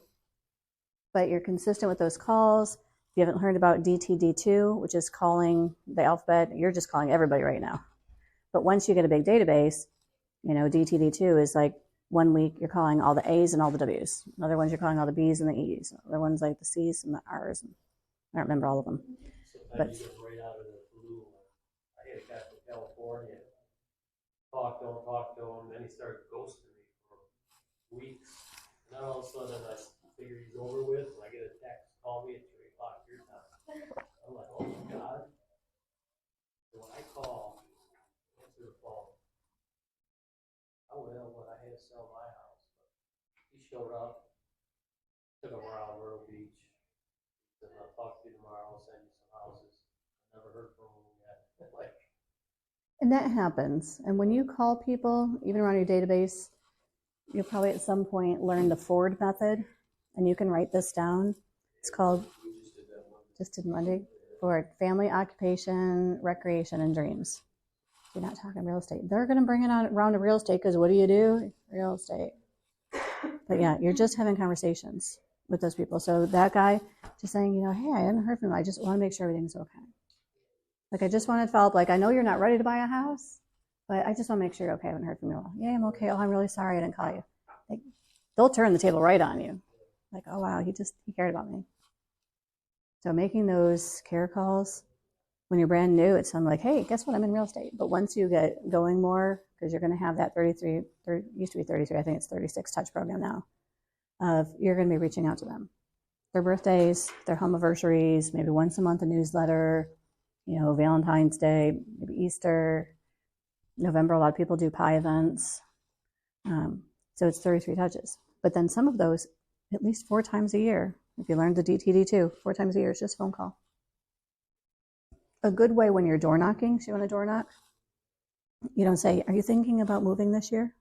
But you're consistent with those calls. If you haven't heard about DTD2, which is calling the alphabet, you're just calling everybody right now. But once you get a big database, you know, DTD2 is like 1 week you're calling all the A's and all the W's. Other ones you're calling all the B's and the E's. Other ones like the C's and the R's. I don't remember all of them. Sometimes you get right out of the blue. I had a guy from California. Talk to him, then he started ghosting me for weeks. And then all of a sudden I figure he's over with, and I get a text, call me at 3 o'clock I'm like, oh my God. So when I call, answer the phone. I will, but I had to sell my house. He showed up, took him around Myrtle Beach. Said, I'll talk to you tomorrow, I'll send you some houses. Never heard from him yet. Like, And that happens. And when you call people, even around your database, you'll probably at some point learn the Ford method, and you can write this down. It's called, just did Monday, for family, occupation, recreation, and dreams. You're not talking real estate. They're going to bring it on around to real estate because what do? Real estate. But yeah, you're just having conversations with those people. So that guy just saying, hey, I haven't heard from him. I just want to make sure everything's okay. Like, I just wanted to follow up. Like, I know you're not ready to buy a house, but I just want to make sure you're okay. I haven't heard from you. Yeah, I'm okay. Oh, I'm really sorry I didn't call you. Like, they'll turn the table right on you. Like, oh, wow, he cared about me. So making those care calls when you're brand new, it sounds like, hey, guess what? I'm in real estate. But once you get going more, because you're going to have that 33, used to be 33, I think it's 36 touch program now, you're going to be reaching out to them. Their birthdays, their home anniversaries, maybe once a month a newsletter, Valentine's Day, maybe Easter, November, a lot of people do pie events. So it's 33 touches. But then some of those, at least 4 times a year, if you learned the DTD2, 4 times a year is just phone call. A good way when you're door knocking, so you want to door knock, you don't say, are you thinking about moving this year?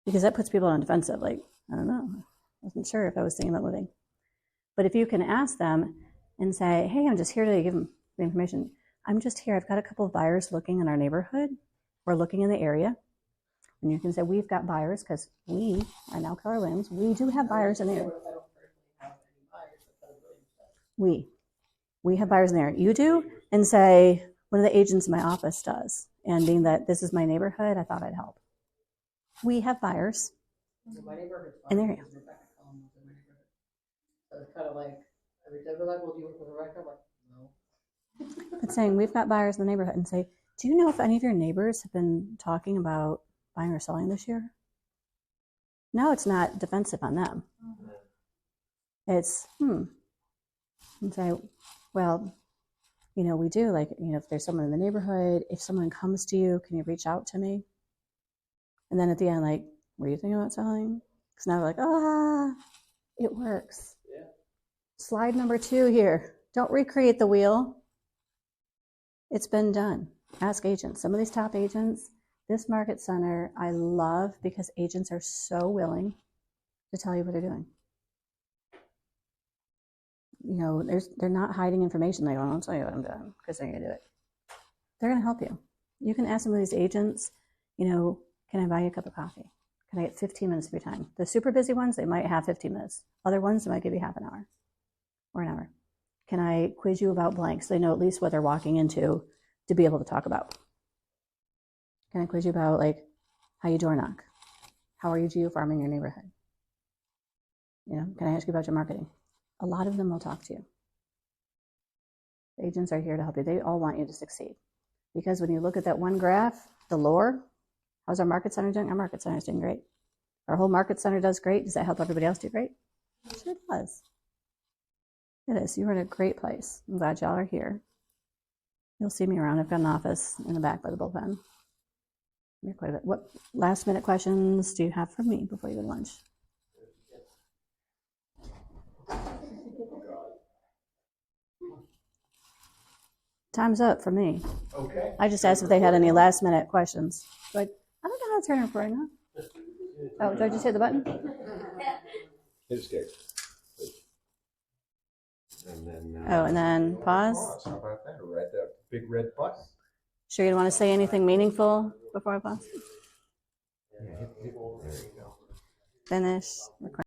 Because that puts people on defensive. Like, I don't know. I wasn't sure if I was thinking about moving. But if you can ask them and say, hey, I'm just here to give them the information. I'm just here. I've got a couple of buyers looking in our neighborhood. We're looking in the area. And you can say, we've got buyers because we are now Keller Williams. We do have buyers in the area. We have buyers in there. You do? And say, one of the agents in my office does. And being that this is my neighborhood, I thought I'd help. We have buyers My neighborhood's in the fine, area. because Rebecca Collins was in my neighborhood. So it's kind of like, every day we're like, well, do you work with Rebecca? I'm like, no. But saying, we've got buyers in the neighborhood, and say, do you know if any of your neighbors have been talking about buying or selling this year? No, it's not defensive on them. It's, and say, well, we do, like, if there's someone in the neighborhood, if someone comes to you, can you reach out to me? And then at the end, like, were you thinking about selling? Because now they're like, it works. yeah. Slide number 2 here. Don't recreate the wheel. It's been done. Ask agents. Some of these top agents, this market center, I love because agents are so willing to tell you what they're doing. They're not hiding information. They don't tell you what I'm doing because they're going to do it. They're going to help you. You can ask some of these agents, can I buy you a cup of coffee? Can I get 15 minutes of your time? The super busy ones, they might have 15 minutes. Other ones, they might give you half an hour or an hour. Can I quiz you about blanks? So they know at least what they're walking into to be able to talk about. Can I quiz you about, like, how you door knock? How are you geofarming your neighborhood? Can I ask you about your marketing? A lot of them will talk to you. The agents are here to help you. They all want you to succeed. Because when you look at that one graph, the lower, how's our market center doing? Our market center is doing great. Our whole market center does great. Does that help everybody else do great? It sure does. It is. You're in a great place. I'm glad y'all are here. You'll see me around. I've got an office in the back by the bullpen. You're quite a bit. What last minute questions do you have for me before you go to lunch? Time's up for me. Okay. I just asked if they had any last minute questions. But I don't know how to turn it for right now. Oh, did I just hit the button? Hit escape. And then. Oh, and then pause. How about that? Right, that big red button. Sure you don't want to say anything meaningful before I pause? Yeah, there you go. Finish.